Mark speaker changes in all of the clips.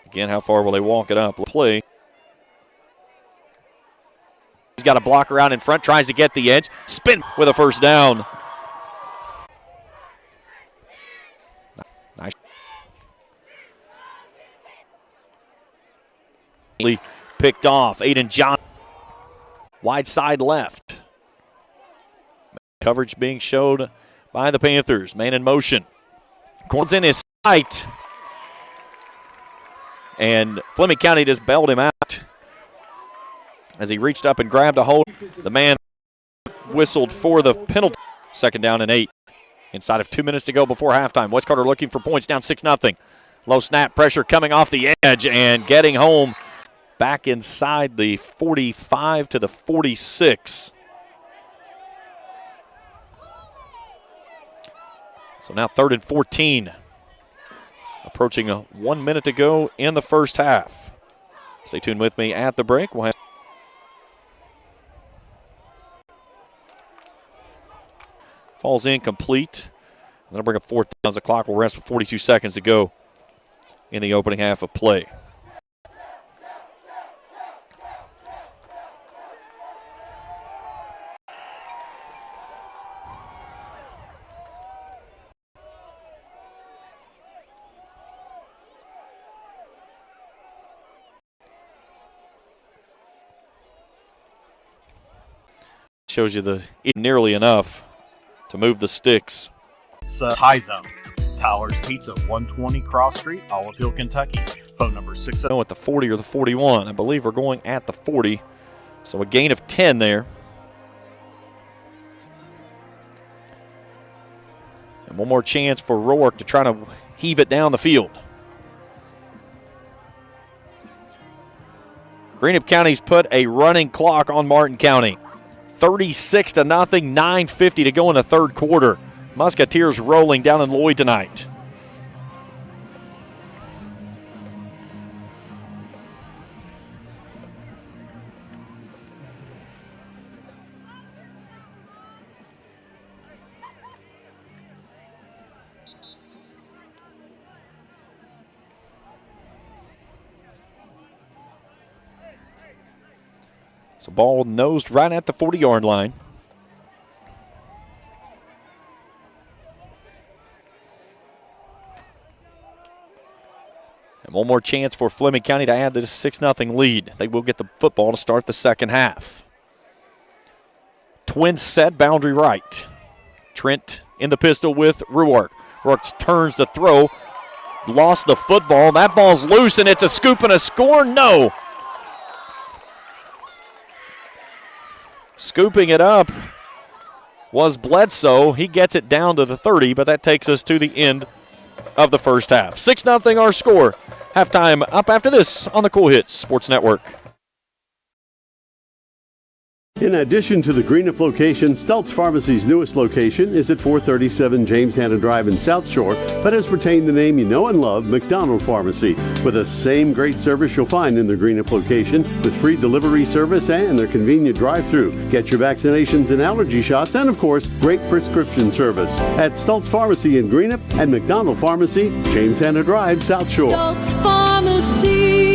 Speaker 1: Again, how far will they walk it up? Play. He's got a blocker out in front, tries to get the edge. Spin with a first down. Nice. Picked off. Aiden John. Wide side left. Coverage being showed by the Panthers. Man in motion. Corn's in his sight. And Fleming County just bailed him out as he reached up and grabbed a hold. The man whistled for the penalty. 2nd down and 8. Inside of 2 minutes to go before halftime. West Carter looking for points, down 6-0. Low snap, pressure coming off the edge and getting home back inside the 45 to the 46. So now 3rd and 14. Approaching 1 minute to go in the first half. Stay tuned with me at the break. We'll have falls incomplete. That'll bring up 4th down as the clock will rest with 42 seconds to go in the opening half of play. Shows you the nearly enough to move the sticks.
Speaker 2: It's High Zone, Tyler's Pizza, 120 Cross Street, Olive Hill, Kentucky. Phone number 60.
Speaker 1: At the 40 or the 41. I believe we're going at the 40. So a gain of 10 there. And one more chance for Rourke to try to heave it down the field. Greenup County's put a running clock on Martin County. 36-0, 9:50 to go in the 3rd quarter. Musketeers rolling down in Lloyd tonight. So ball nosed right at the 40-yard line. And one more chance for Fleming County to add to this 6-0 lead. They will get the football to start the second half. Twins set, boundary right. Trent in the pistol with Rourke. Rourke turns to throw. Lost the football. That ball's loose, and it's a scoop and a score. No. Scooping it up was Bledsoe. He gets it down to the 30, but that takes us to the end of the first half. 6-0 our score. Halftime up after this on the Cool Hits Sports Network.
Speaker 3: In addition to the Greenup location, Stultz Pharmacy's newest location is at 437 James Hanna Drive in South Shore, but has retained the name you know and love, McDonald Pharmacy, with the same great service you'll find in the Greenup location, with free delivery service and their convenient drive-thru. Get your vaccinations and allergy shots, and of course, great prescription service at Stultz Pharmacy in Greenup and McDonald Pharmacy, James Hanna Drive, South Shore.
Speaker 4: Stultz Pharmacy.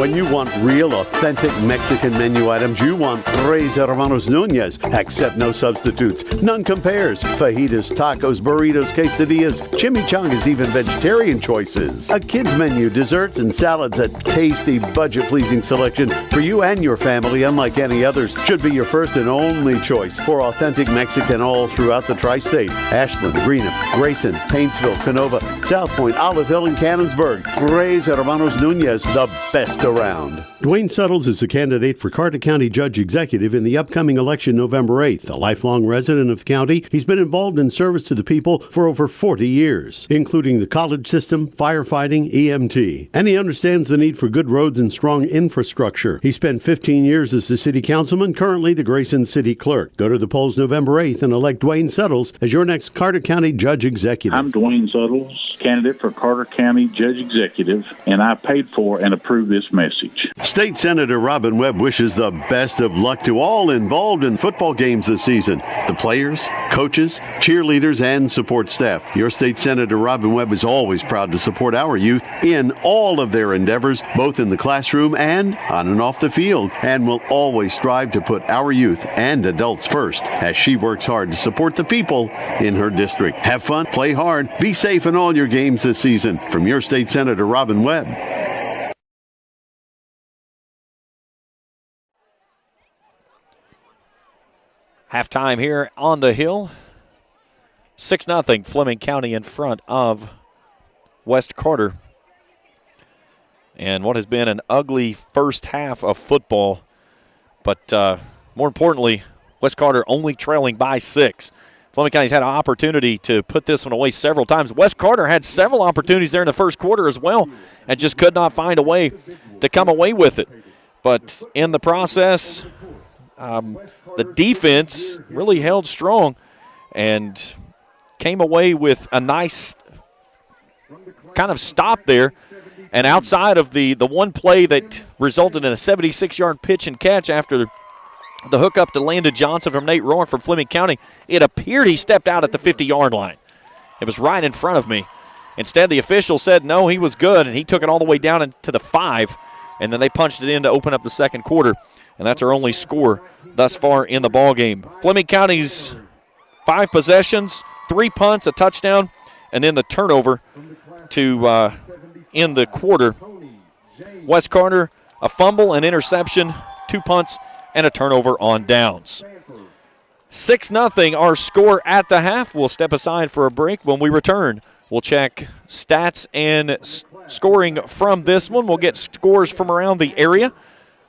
Speaker 3: When you want real, authentic Mexican menu items, you want Tres Hermanos Nunez. Accept no substitutes. None compares. Fajitas, tacos, burritos, quesadillas, chimichangas, even vegetarian choices. A kids menu, desserts and salads, a tasty, budget-pleasing selection for you and your family, unlike any others. Should be your first and only choice for authentic Mexican all throughout the tri-state. Ashland, Greenup, Grayson, Paintsville, Canova, South Point, Olive Hill, and Cannonsburg. Tres Hermanos Nunez, the best around. Dwayne Suttles is a candidate for Carter County Judge Executive in the upcoming election November 8th. A lifelong resident of the county, he's been involved in service to the people for over 40 years, including the college system, firefighting, EMT. And he understands the need for good roads and strong infrastructure. He spent 15 years as the city councilman, currently the Grayson City Clerk. Go to the polls November 8th and elect Dwayne Suttles as your next Carter County Judge Executive.
Speaker 5: I'm Dwayne Suttles, candidate for Carter County Judge Executive, and I paid for and approved this message.
Speaker 3: State Senator Robin Webb wishes the best of luck to all involved in football games this season. The players, coaches, cheerleaders, and support staff. Your State Senator Robin Webb is always proud to support our youth in all of their endeavors, both in the classroom and on and off the field, and will always strive to put our youth and adults first as she works hard to support the people in her district. Have fun, play hard, be safe in all your games this season. From your State Senator Robin Webb.
Speaker 1: Halftime here on the Hill. 6-0 Fleming County in front of West Carter. And what has been an ugly first half of football. But more importantly, West Carter only trailing by 6. Fleming County's had an opportunity to put this one away several times. West Carter had several opportunities there in the first quarter as well and just could not find a way to come away with it. But in the process, the defense really held strong and came away with a nice kind of stop there. And outside of the one play that resulted in a 76-yard pitch and catch after the hookup to Landon Johnson from Nate Rohr from Fleming County, it appeared he stepped out at the 50-yard line. It was right in front of me. Instead, the official said no, he was good, and he took it all the way down into the 5, and then they punched it in to open up the second quarter. And that's our only score thus far in the ballgame. Fleming County's 5 possessions, 3 punts, a touchdown, and then the turnover to end the quarter. West Carter, a fumble, an interception, 2 punts, and a turnover on downs. 6-0 our score at the half. We'll step aside for a break. When we return, we'll check stats and scoring from this one. We'll get scores from around the area.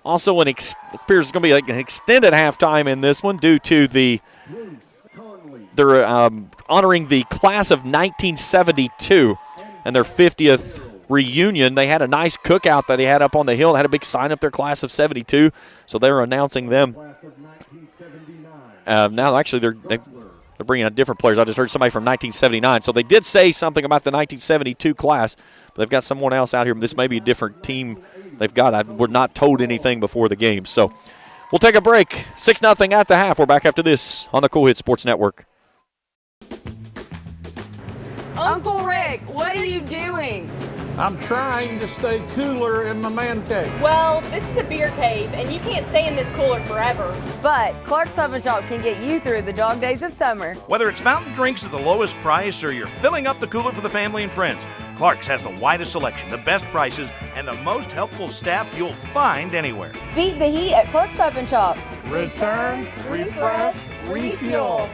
Speaker 1: Also, it appears it's going to be like an extended halftime in this one due to they're honoring the class of 1972 and their 50th reunion. They had a nice cookout that they had up on the hill. They had a big sign up there, class of 72. So they're announcing them. Now, actually, they're bringing out different players. I just heard somebody from 1979. So they did say something about the 1972 class, but they've got someone else out here. This may be a different team they've got. We're not told anything before the game. So we'll take a break. 6-0 at the half. We're back after this on the Cool Hit Sports Network.
Speaker 6: Uncle Rick, what are you doing?
Speaker 7: I'm trying to stay cooler in my man cave.
Speaker 6: Well, this is a beer cave, and you can't stay in this cooler forever. But Clark's Pub and Shop can get you through the dog days of summer.
Speaker 8: Whether it's fountain drinks at the lowest price or you're filling up the cooler for the family and friends, Clark's has the widest selection, the best prices, and the most helpful staff you'll find anywhere.
Speaker 6: Beat the heat at Clark's Pub and Shop.
Speaker 7: Return, refresh, refuel.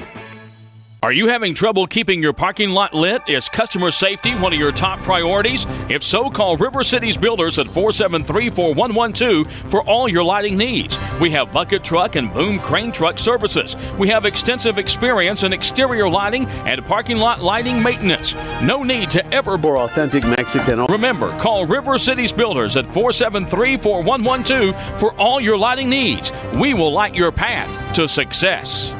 Speaker 9: Are you having trouble keeping your parking lot lit? Is customer safety one of your top priorities? If so, call River Cities Builders at 473-4112 for all your lighting needs. We have bucket truck and boom crane truck services. We have extensive experience in exterior lighting and parking lot lighting maintenance. No need to ever...
Speaker 3: For authentic Mexican...
Speaker 9: Remember, call River Cities Builders at 473-4112 for all your lighting needs. We will light your path to success.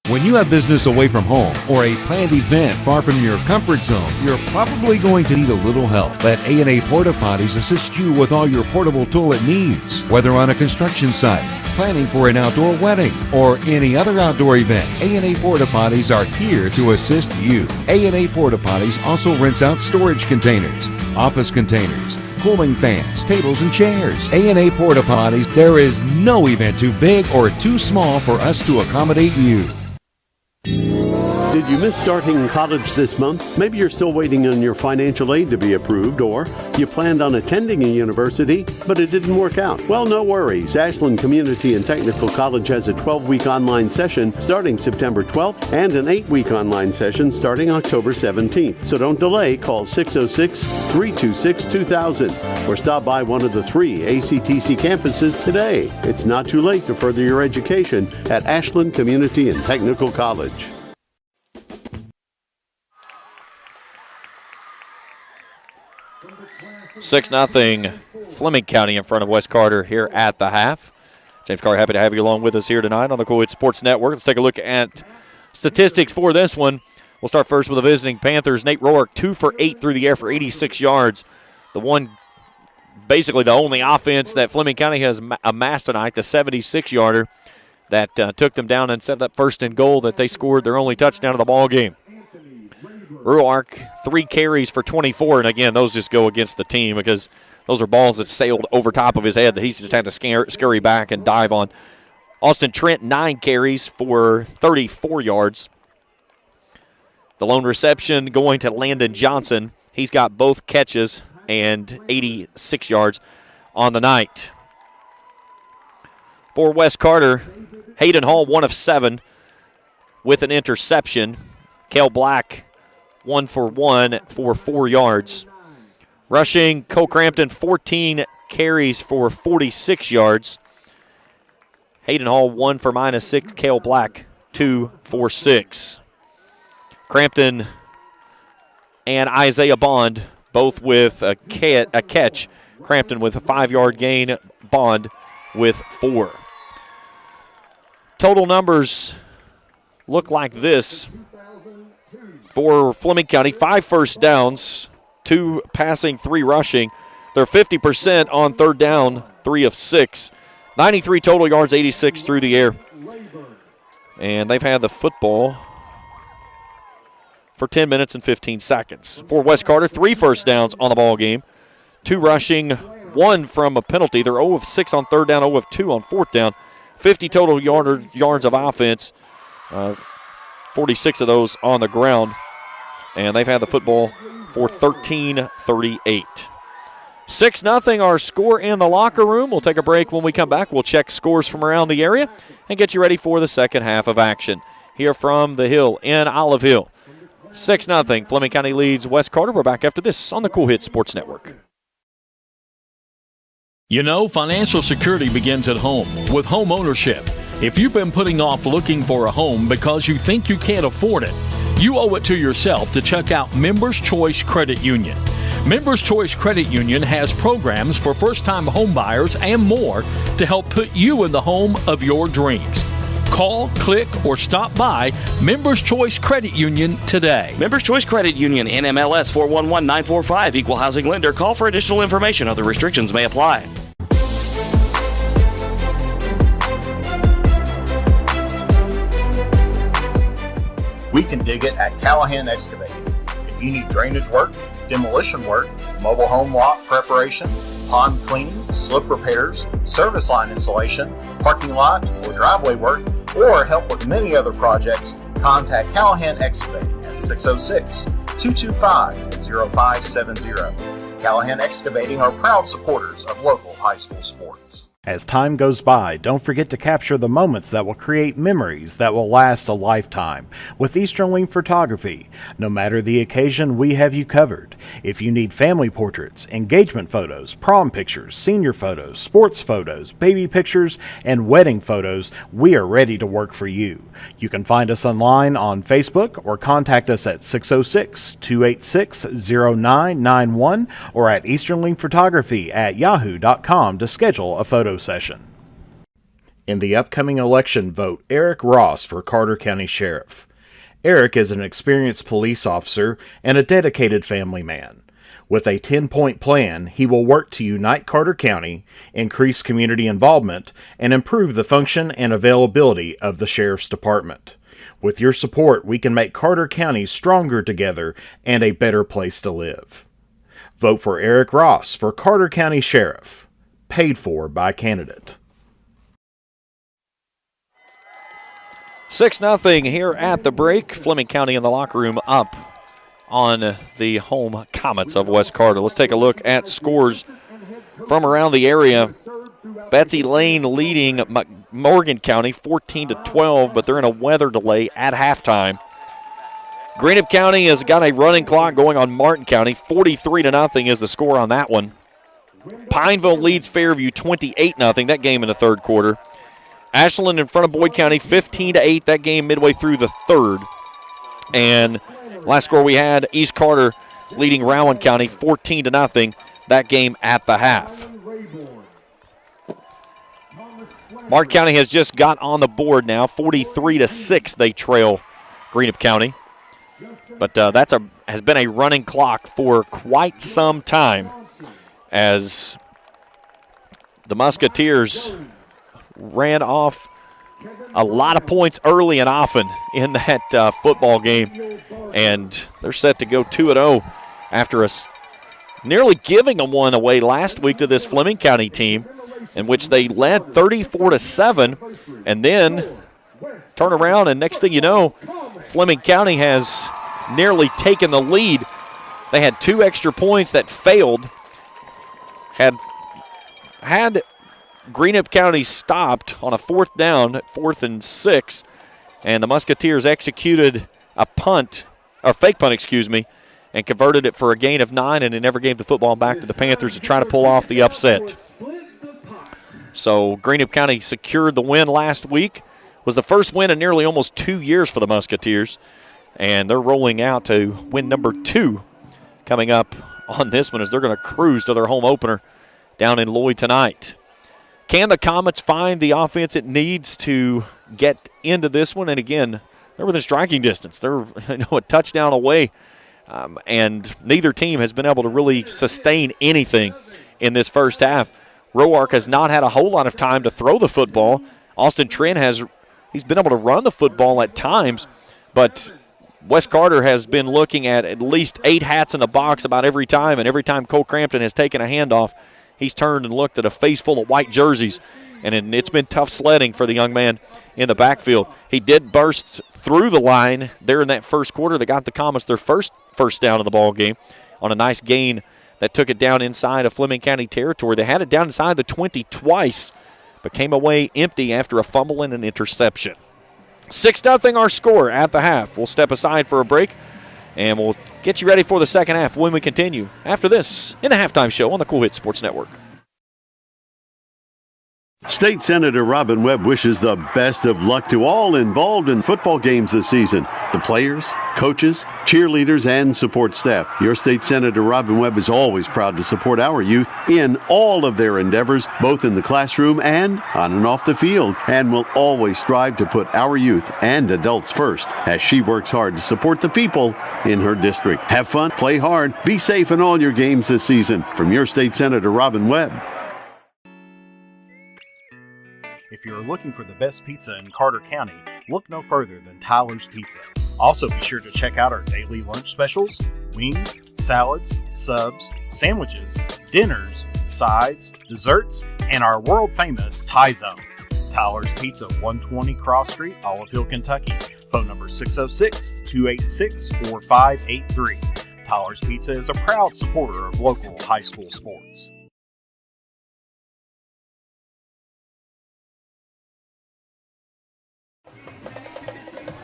Speaker 10: When you have business away from home or a planned event far from your comfort zone, you're probably going to need a little help. Let A&A Porta Potties assist you with all your portable toilet needs. Whether on a construction site, planning for an outdoor wedding, or any other outdoor event, A&A Porta Potties are here to assist you. A&A Porta Potties also rents out storage containers, office containers, cooling fans, tables, and chairs. A&A Porta Potties, there is no event too big or too small for us to accommodate you.
Speaker 3: Did you miss starting college this month? Maybe you're still waiting on your financial aid to be approved, or you planned on attending a university, but it didn't work out. Well, no worries. Ashland Community and Technical College has a 12-week online session starting September 12th and an 8-week online session starting October 17th. So don't delay. Call 606-326-2000 or stop by one of the 3 ACTC campuses today. It's not too late to further your education at Ashland Community and Technical College.
Speaker 1: 6-0 Fleming County in front of West Carter here at the half. James Carter, happy to have you along with us here tonight on the Cool Hit Sports Network. Let's take a look at statistics for this one. We'll start first with the visiting Panthers. Nate Rohr, 2 for 8 through the air for 86 yards. The one basically the only offense that Fleming County has amassed tonight, the 76-yarder that took them down and set up first and goal that they scored their only touchdown of the ball game. Ruark, 3 carries for 24, and again, those just go against the team because those are balls that sailed over top of his head that he's just had to scurry back and dive on. Austin Trent, 9 carries for 34 yards. The lone reception going to Landon Johnson. He's got both catches and 86 yards on the night. For West Carter, Hayden Hall, 1 of 7 with an interception. Cale Black, 1 for 1 for 4 yards. Rushing, Cole Crampton, 14 carries for 46 yards. Hayden Hall, 1 for -6. Cale Black, 2 for 6. Crampton and Isaiah Bond both with a catch. Crampton with a 5-yard gain. Bond with 4. Total numbers look like this for Fleming County. 5 first downs, 2 passing, 3 rushing. They're 50% on third down, 3 of 6. 93 total yards, 86 through the air. And they've had the football for 10 minutes and 15 seconds. For West Carter, 3 first downs on the ball game. 2 rushing, 1 from a penalty. They're 0 of 6 on third down, 0 of 2 on fourth down. 50 total yards of offense, 46 of those on the ground. And they've had the football for 13:38. 6-0 our score in the locker room. We'll take a break. When we come back, we'll check scores from around the area and get you ready for the second half of action. Here from the Hill in Olive Hill. 6-0. Fleming County leads West Carter. We're back after this on the Cool Hits Sports Network.
Speaker 9: You know, financial security begins at home with home ownership. If you've been putting off looking for a home because you think you can't afford it, you owe it to yourself to check out Members Choice Credit Union. Members Choice Credit Union has programs for first-time home buyers and more to help put you in the home of your dreams. Call, click, or stop by Members Choice Credit Union today.
Speaker 5: Members Choice Credit Union, NMLS 411945, Equal Housing Lender. Call for additional information. Other restrictions may apply.
Speaker 2: We can dig it at Callahan Excavating. If you need drainage work, demolition work, mobile home lot preparation, pond cleaning, slip repairs, service line installation, parking lot or driveway work, or help with many other projects, contact Callahan Excavating at 606-225-0570. Callahan Excavating are proud supporters of local high school sports.
Speaker 11: As time goes by, don't forget to capture the moments that will create memories that will last a lifetime with Easternling Photography. No matter the occasion, we have you covered. If you need family portraits, engagement photos, prom pictures, senior photos, sports photos, baby pictures, and wedding photos, we are ready to work for you. You can find us online on Facebook or contact us at 606-286-0991 or at easternlingphotography@yahoo.com to schedule a photo session. In the upcoming election, vote Eric Ross for Carter County Sheriff. Eric is an experienced police officer and a dedicated family man. With a 10-point plan, he will work to unite Carter County, increase community involvement, and improve the function and availability of the Sheriff's Department. With your support, we can make Carter County stronger together and a better place to live. Vote for Eric Ross for Carter County Sheriff. Paid for by candidate.
Speaker 1: 6-0 here at the break. Fleming County in the locker room up on the home Comets of West Carter. Let's take a look at scores from around the area. Betsy Lane leading Morgan County 14-12, but they're in a weather delay at halftime. Greenup County has got a running clock going on Martin County. 43-0 is the score on that one. Pineville leads Fairview 28-0, that game in the third quarter. Ashland in front of Boyd County 15-8, that game midway through the third. And last score we had, East Carter leading Rowan County 14-0, that game at the half. Martin County has just got on the board now, 43-6 they trail Greenup County. But has been a running clock for quite some time, as the Musketeers ran off a lot of points early and often in that football game, and they're set to go 2-0 after nearly giving them one away last week to this Fleming County team, in which they led 34-7, and then turn around, and next thing you know, Fleming County has nearly taken the lead. They had 2 extra points that failed. Had Greenup County stopped on a 4th down, 4th and 6, and the Musketeers executed a fake punt, and converted it for a gain of 9, and it never gave the football back to the Panthers to try to pull off the upset. So Greenup County secured the win last week. Was the first win in nearly almost 2 years for the Musketeers, and they're rolling out to win number 2 coming up on this one as they're going to cruise to their home opener down in Lloyd tonight. Can the Comets find the offense it needs to get into this one? And again, they're within striking distance. They're a touchdown away, and neither team has been able to really sustain anything in this first half. Roark has not had a whole lot of time to throw the football. Austin Trent he's been able to run the football at times, but Wes Carter has been looking at least 8 hats in the box about every time, and every time Cole Crampton has taken a handoff, he's turned and looked at a face full of white jerseys, and it's been tough sledding for the young man in the backfield. He did burst through the line there in that first quarter that got the Comets their first down of the ball game on a nice gain that took it down inside of Fleming County territory. They had it down inside the 20 twice, but came away empty after a fumble and an interception. 6-0 our score at the half. We'll step aside for a break, and we'll get you ready for the second half when we continue after this in the Halftime Show on the Cool Hits Sports Network.
Speaker 3: State Senator Robin Webb wishes the best of luck to all involved in football games this season. The players, coaches, cheerleaders, and support staff. Your State Senator Robin Webb is always proud to support our youth in all of their endeavors, both in the classroom and on and off the field, and will always strive to put our youth and adults first as she works hard to support the people in her district. Have fun, play hard, be safe in all your games this season. From your State Senator Robin Webb.
Speaker 11: If you're looking for the best pizza in Carter County, look no further than Tyler's Pizza. Also be sure to check out our daily lunch specials, wings, salads, subs, sandwiches, dinners, sides, desserts, and our world-famous Thai Zone. Tyler's Pizza, 120 Cross Street, Olive Hill, Kentucky. Phone number 606-286-4583. Tyler's Pizza is a proud supporter of local high school sports.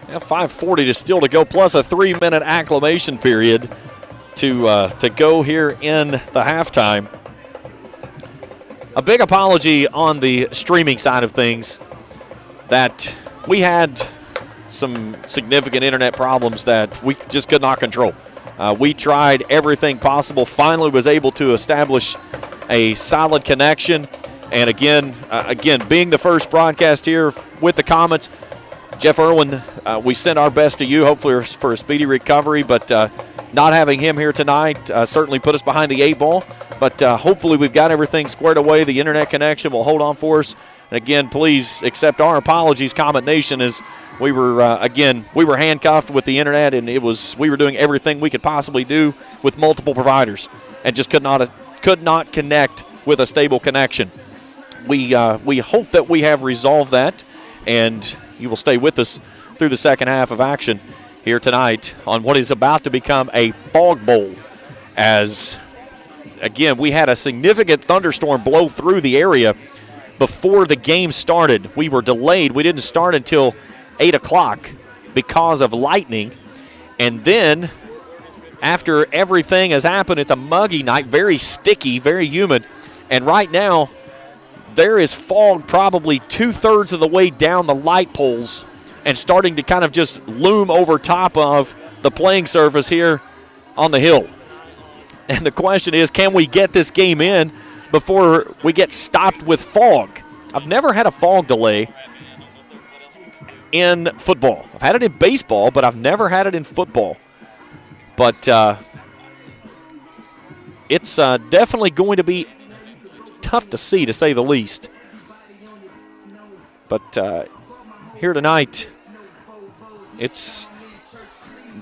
Speaker 1: Now 5:40 to go, plus a 3-minute acclimation period to go here in the halftime. A big apology on the streaming side of things that we had some significant internet problems that we just could not control. We tried everything possible, finally was able to establish a solid connection. And again, being the first broadcast here with the Comets, Jeff Irwin, we send our best to you, hopefully for a speedy recovery, but not having him here tonight certainly put us behind the 8 ball. But hopefully we've got everything squared away. The internet connection will hold on for us. And again, please accept our apologies, Comet Nation, as we were handcuffed with the internet, and we were doing everything we could possibly do with multiple providers, and just could not connect with a stable connection. We hope that we have resolved that, and you will stay with us through the second half of action here tonight on what is about to become a fog bowl. As, again, we had a significant thunderstorm blow through the area before the game started. We were delayed. We didn't start until 8 o'clock because of lightning. And then after everything has happened, it's a muggy night, very sticky, very humid. And right now, there is fog probably 2/3 of the way down the light poles and starting to kind of just loom over top of the playing surface here on the hill. And the question is, can we get this game in before we get stopped with fog? I've never had a fog delay in football. I've had it in baseball, but I've never had it in football. But it's definitely going to be tough to see, to say the least. But here tonight, it's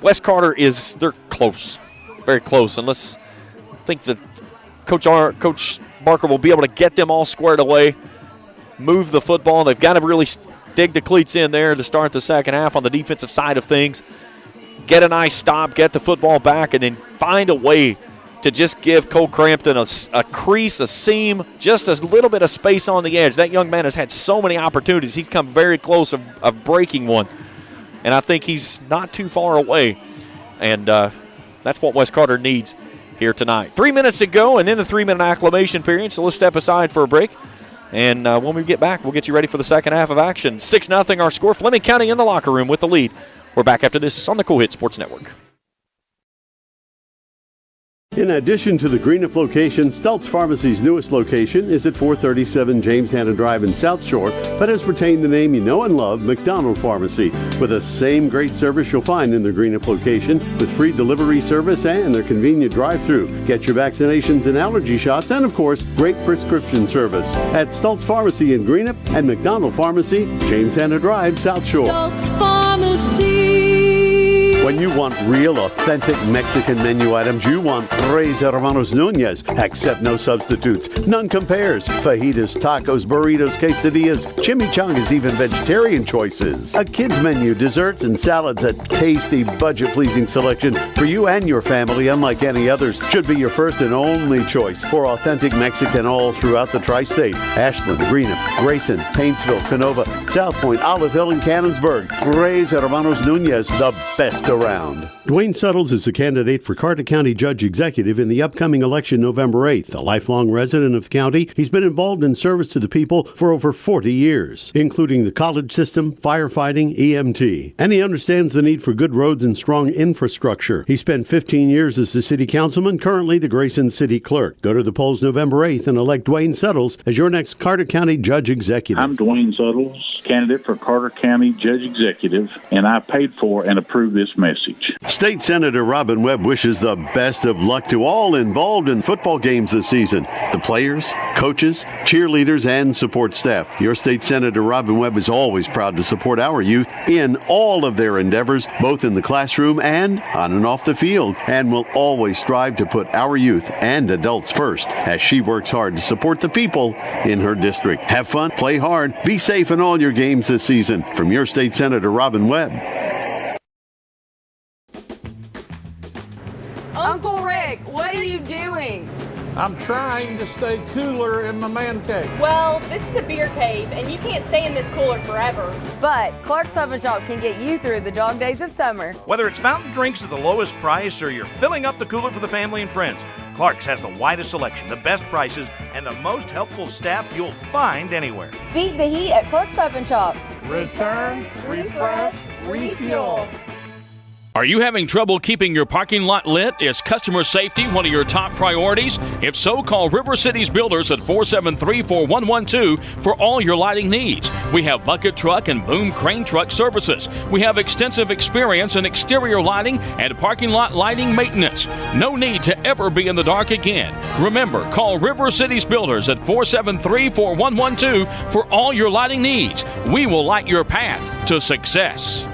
Speaker 1: West Carter they're close, very close. And let's think that Coach Barker will be able to get them all squared away, move the football. They've got to really dig the cleats in there to start the second half on the defensive side of things. Get a nice stop, get the football back, and then find a way to just give Cole Crampton a crease, a seam, just a little bit of space on the edge. That young man has had so many opportunities. He's come very close of breaking one, and I think he's not too far away. And that's what West Carter needs here tonight. 3 minutes to go, and then the 3-minute acclimation period, so let's step aside for a break. And when we get back, we'll get you ready for the second half of action. 6-0 our score. Fleming County in the locker room with the lead. We're back after this on the Cool Hit Sports Network.
Speaker 3: In addition to the Greenup location, Stultz Pharmacy's newest location is at 437 James Hanna Drive in South Shore, but has retained the name you know and love, McDonald Pharmacy, with the same great service you'll find in the Greenup location, with free delivery service and their convenient drive-thru. Get your vaccinations and allergy shots, and of course, great prescription service at Stultz Pharmacy in Greenup and McDonald Pharmacy, James Hanna Drive, South Shore.
Speaker 4: Stultz Pharmacy.
Speaker 3: When you want real, authentic Mexican menu items, you want Tres Hermanos Nunez. Accept no substitutes. None compares. Fajitas, tacos, burritos, quesadillas, chimichangas, even vegetarian choices. A kids menu, desserts and salads, a tasty, budget-pleasing selection for you and your family, unlike any others. Should be your first and only choice for authentic Mexican all throughout the tri-state. Ashland, Greenup, Grayson, Paintsville, Canova, South Point, Olive Hill, and Cannonsburg. Tres Hermanos Nunez, the best around. Dwayne Suttles is a candidate for Carter County Judge Executive in the upcoming election November 8th. A lifelong resident of the county, he's been involved in service to the people for over 40 years, including the college system, firefighting, EMT. And he understands the need for good roads and strong infrastructure. He spent 15 years as the city councilman, currently the Grayson City Clerk. Go to the polls November 8th and elect Dwayne Suttles as your next Carter County Judge Executive.
Speaker 12: I'm Dwayne Suttles, candidate for Carter County Judge Executive, and I paid for and approved this message.
Speaker 3: State Senator Robin Webb wishes the best of luck to all involved in football games this season. The players, coaches, cheerleaders, and support staff. Your State Senator Robin Webb is always proud to support our youth in all of their endeavors, both in the classroom and on and off the field, and will always strive to put our youth and adults first as she works hard to support the people in her district. Have fun, play hard, be safe in all your games this season. From your State Senator Robin Webb.
Speaker 6: Uncle Rick, what are you doing?
Speaker 7: I'm trying to stay cooler in my man cave.
Speaker 6: Well, this is a beer cave, and you can't stay in this cooler forever. But Clark's Oven Shop can get you through the dog days of summer.
Speaker 8: Whether it's fountain drinks at the lowest price or you're filling up the cooler for the family and friends, Clark's has the widest selection, the best prices, and the most helpful staff you'll find anywhere.
Speaker 6: Beat the heat at Clark's Oven Shop.
Speaker 7: Return, refresh, refuel.
Speaker 9: Are you having trouble keeping your parking lot lit? Is customer safety one of your top priorities? If so, call River Cities Builders at 473-4112 for all your lighting needs. We have bucket truck and boom crane truck services. We have extensive experience in exterior lighting and parking lot lighting maintenance. No need to ever be in the dark again. Remember, call River Cities Builders at 473-4112 for all your lighting needs. We will light your path to success.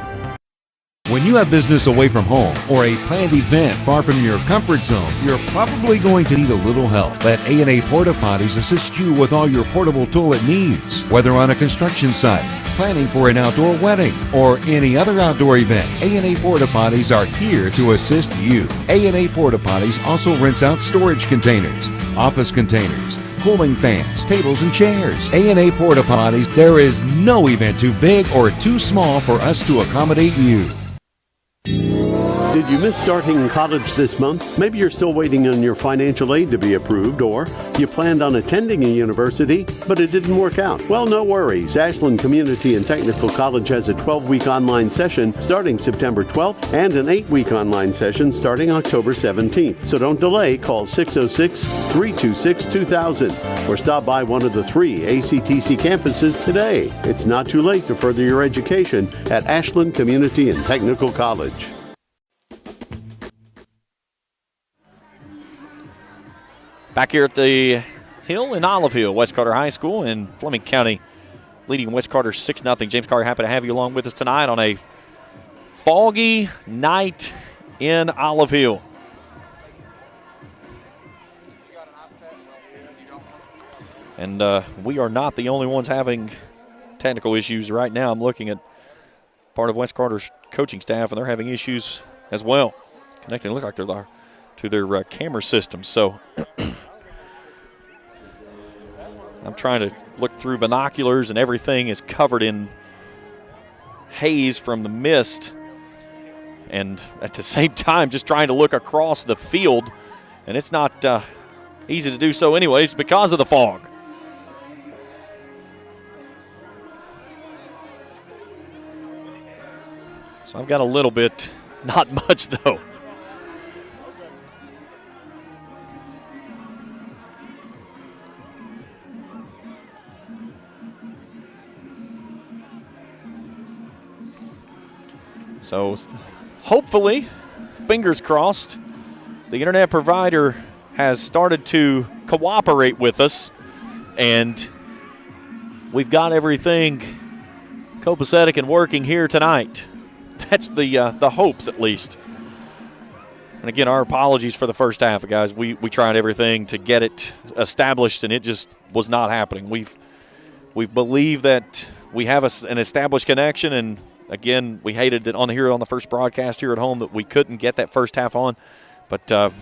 Speaker 10: When you have business away from home or a planned event far from your comfort zone, you're probably going to need a little help. Let A&A Porta Potties assist you with all your portable toilet needs. Whether on a construction site, planning for an outdoor wedding, or any other outdoor event, A&A Porta Potties are here to assist you. A&A Porta Potties also rents out storage containers, office containers, cooling fans, tables, and chairs. A&A Porta Potties, there is no event too big or too small for us to accommodate you.
Speaker 3: Did you miss starting college this month? Maybe you're still waiting on your financial aid to be approved, or you planned on attending a university, but it didn't work out. Well, no worries. Ashland Community and Technical College has a 12-week online session starting September 12th and an 8-week online session starting October 17th. So don't delay. Call 606-326-2000 or stop by one of the 3 ACTC campuses today. It's not too late to further your education at Ashland Community and Technical College.
Speaker 1: Back here at the Hill in Olive Hill, West Carter High School, and Fleming County leading West Carter 6-0. James Carter, happy to have you along with us tonight on a foggy night in Olive Hill. And we are not the only ones having technical issues right now. I'm looking at part of West Carter's coaching staff, and they're having issues as well. Connecting, look like they're to their camera system. So I'm trying to look through binoculars, and everything is covered in haze from the mist. And at the same time, just trying to look across the field, and it's not easy to do so anyways because of the fog. So I've got a little bit, not much though. So hopefully, fingers crossed, the internet provider has started to cooperate with us, and we've got everything copacetic and working here tonight. That's the hopes, at least. And again, our apologies for the first half, guys. We tried everything to get it established, and it just was not happening. We believe that we have an established connection, and again, we hated that on the first broadcast here at home that we couldn't get that first half on. But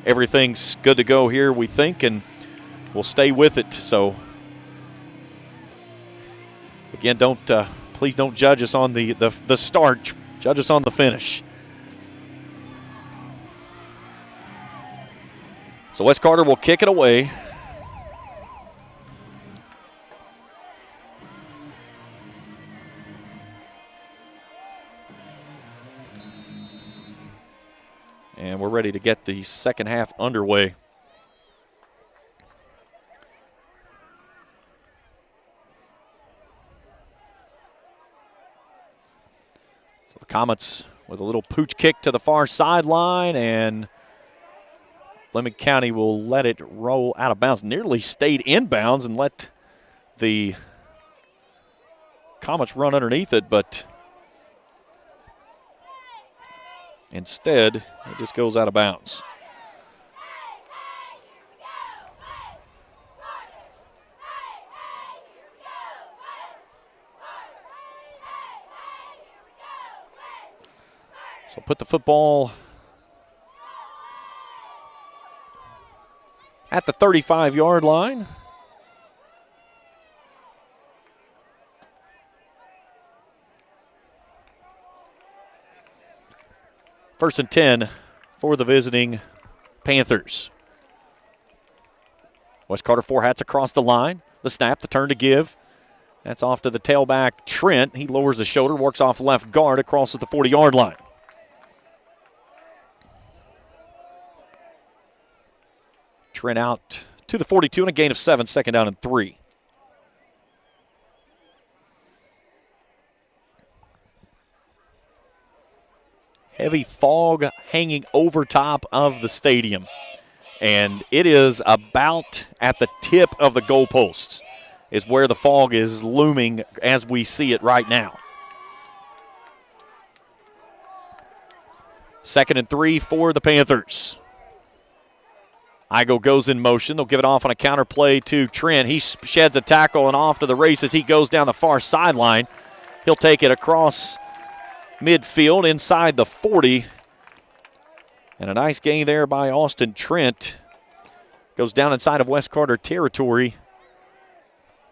Speaker 1: everything's good to go here, we think, and we'll stay with it. So again, please don't judge us on the start. Judge us on the finish. So West Carter will kick it away. And we're ready to get the second half underway. So the Comets with a little pooch kick to the far sideline, and Fleming County will let it roll out of bounds. Nearly stayed inbounds and let the Comets run underneath it, but instead, it just goes out of bounds. So put the football at the 35-yard line. First and 10 for the visiting Panthers. West Carter four hats across the line. The snap, the turn to give. That's off to the tailback, Trent. He lowers the shoulder, works off left guard, across at the 40-yard line. Trent out to the 42 and a gain of 7, second down and 3. Heavy fog hanging over top of the stadium. And it is about at the tip of the goalposts is where the fog is looming as we see it right now. Second and 3 for the Panthers. Igo goes in motion. They'll give it off on a counter play to Trent. He sheds a tackle and off to the races. He goes down the far sideline. He'll take it across midfield inside the 40. And a nice gain there by Austin Trent. Goes down inside of West Carter territory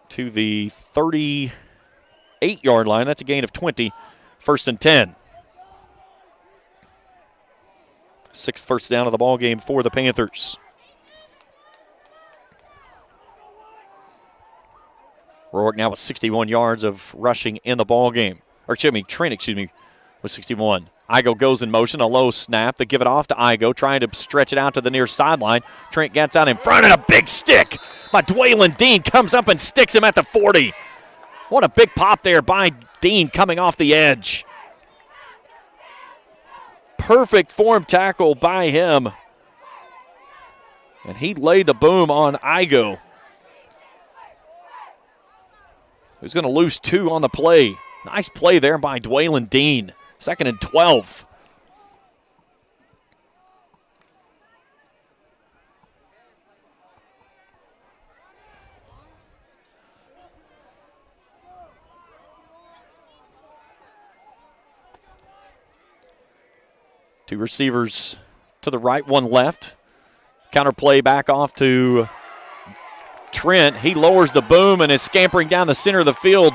Speaker 1: to the 38-yard line. That's a gain of 20. First and 10. Sixth first down of the ball game for the Panthers. Rourke now with 61 yards of rushing in the ball game. Trent, with 61. Igo goes in motion, a low snap. They give it off to Igo, trying to stretch it out to the near sideline. Trent gets out in front, and a big stick by Dwaylon Dean comes up and sticks him at the 40. What a big pop there by Dean coming off the edge. Perfect form tackle by him. And he laid the boom on Igo, who's going to lose 2 on the play. Nice play there by Dwaylon Dean. 2nd and 12. Two receivers to the right, one left. Counter play back off to Trent. He lowers the boom and is scampering down the center of the field.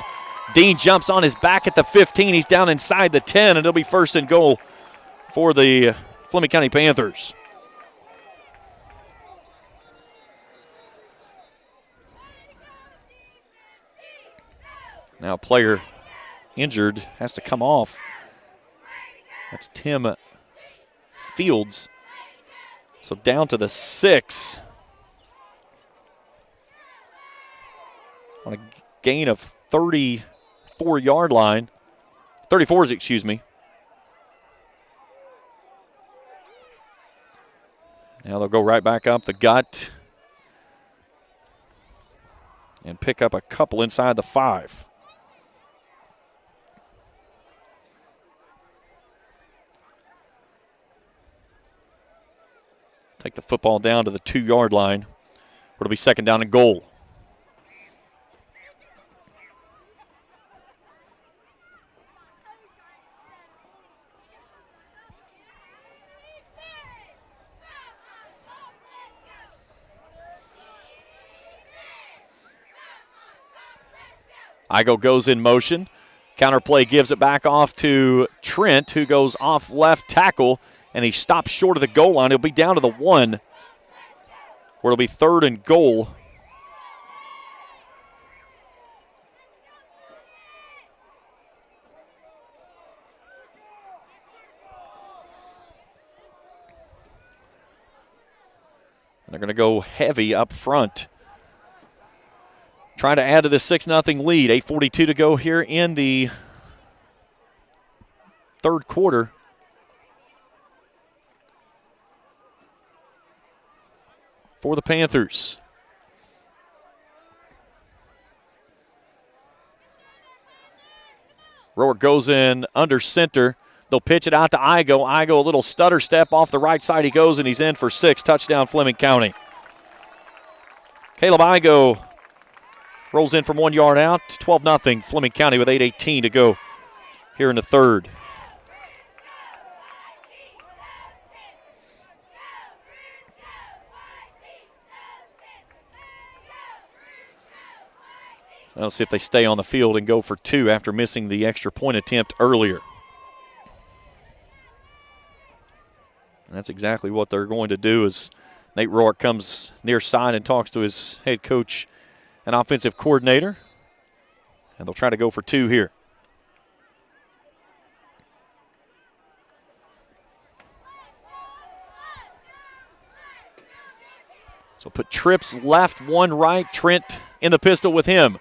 Speaker 1: Dean jumps on his back at the 15. He's down inside the 10, and it'll be 1st and goal for the Fleming County Panthers. Now a player injured has to come off. That's Tim Fields. So down to the 6. On a gain of 34-yard line. 34s, excuse me. Now they'll go right back up the gut and pick up a couple inside the 5. Take the football down to the 2-yard line, where it'll be 2nd down and goal. Igo goes in motion. Counter play gives it back off to Trent, who goes off left tackle, and he stops short of the goal line. He'll be down to the 1, where it'll be 3rd and goal. And they're going to go heavy up front, trying to add to the 6-0 lead. 8:42 to go here in the 3rd quarter. For the Panthers. Rower goes in under center. They'll pitch it out to Igo. Igo, a little stutter step off the right side. He goes, and he's in for 6. Touchdown, Fleming County. Caleb Igo rolls in from 1 yard out. 12-0, Fleming County with 8:18 to go here in the 3rd. Let's see if they stay on the field and go for 2 after missing the extra point attempt earlier. And that's exactly what they're going to do as Nate Rourke comes near side and talks to his head coach and offensive coordinator. And they'll try to go for 2 here. So put trips left, 1 right. Trent in the pistol with him.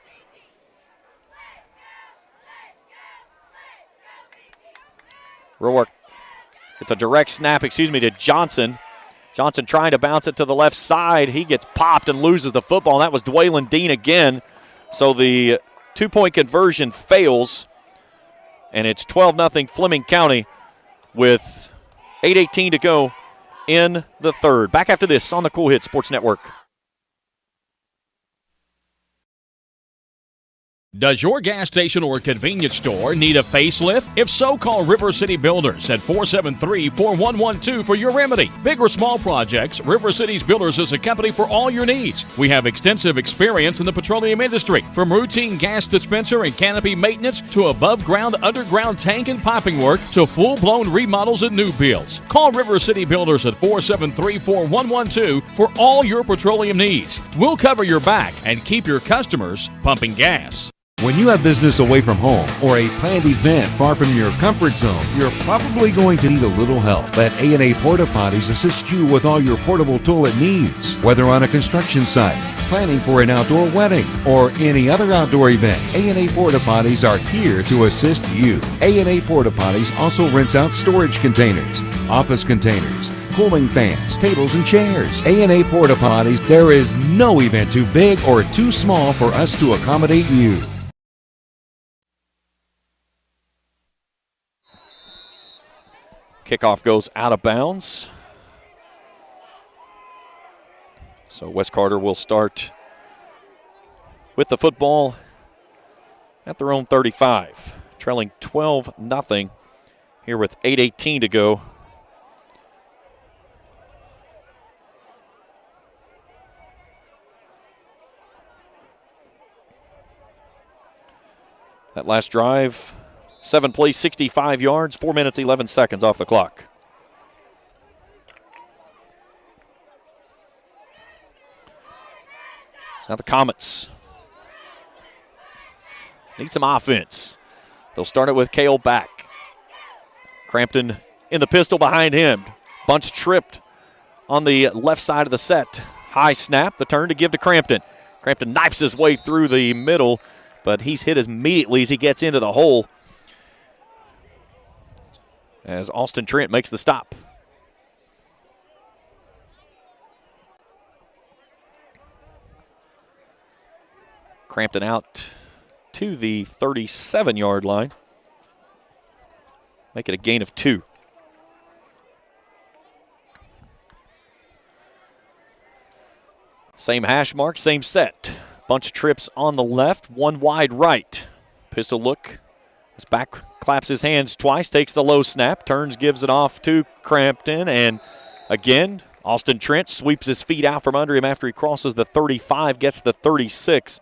Speaker 1: Rourke, it's a direct snap, to Johnson. Johnson trying to bounce it to the left side. He gets popped and loses the football. And that was Dwaylon Dean again. So the 2-point conversion fails. And it's 12-0 Fleming County with 8:18 to go in the 3rd. Back after this on the Cool Hit Sports Network.
Speaker 9: Does your gas station or convenience store need a facelift? If so, call River City Builders at 473-4112 for your remedy. Big or small projects, River City's Builders is a company for all your needs. We have extensive experience in the petroleum industry, from routine gas dispenser and canopy maintenance to above-ground, underground tank and piping work to full-blown remodels and new builds. Call River City Builders at 473-4112 for all your petroleum needs. We'll cover your back and keep your customers pumping gas.
Speaker 10: When you have business away from home or a planned event far from your comfort zone, you're probably going to need a little help. Let A&A Porta Potties assist you with all your portable toilet needs. Whether on a construction site, planning for an outdoor wedding, or any other outdoor event, A&A Porta Potties are here to assist you. A&A Porta Potties also rents out storage containers, office containers, cooling fans, tables, and chairs. A&A Porta Potties, there is no event too big or too small for us to accommodate you.
Speaker 1: Kickoff goes out of bounds. So West Carter will start with the football at their own 35, trailing 12-0 here with 8:18 to go. That last drive, 7 plays, 65 yards, 4 minutes, 11 seconds off the clock. So now the Comets need some offense. They'll start it with Cale back. Crampton in the pistol behind him. Bunch tripped on the left side of the set. High snap, the turn to give to Crampton. Crampton knifes his way through the middle, but he's hit immediately as he gets into the hole, as Austin Trent makes the stop. Crampton out to the 37-yard line. Make it a gain of 2. Same hash mark, same set. Bunch of trips on the left, one wide right. Pistol look. His back claps his hands twice, takes the low snap, turns, gives it off to Crampton, and again, Austin Trent sweeps his feet out from under him after he crosses the 35, gets the 36.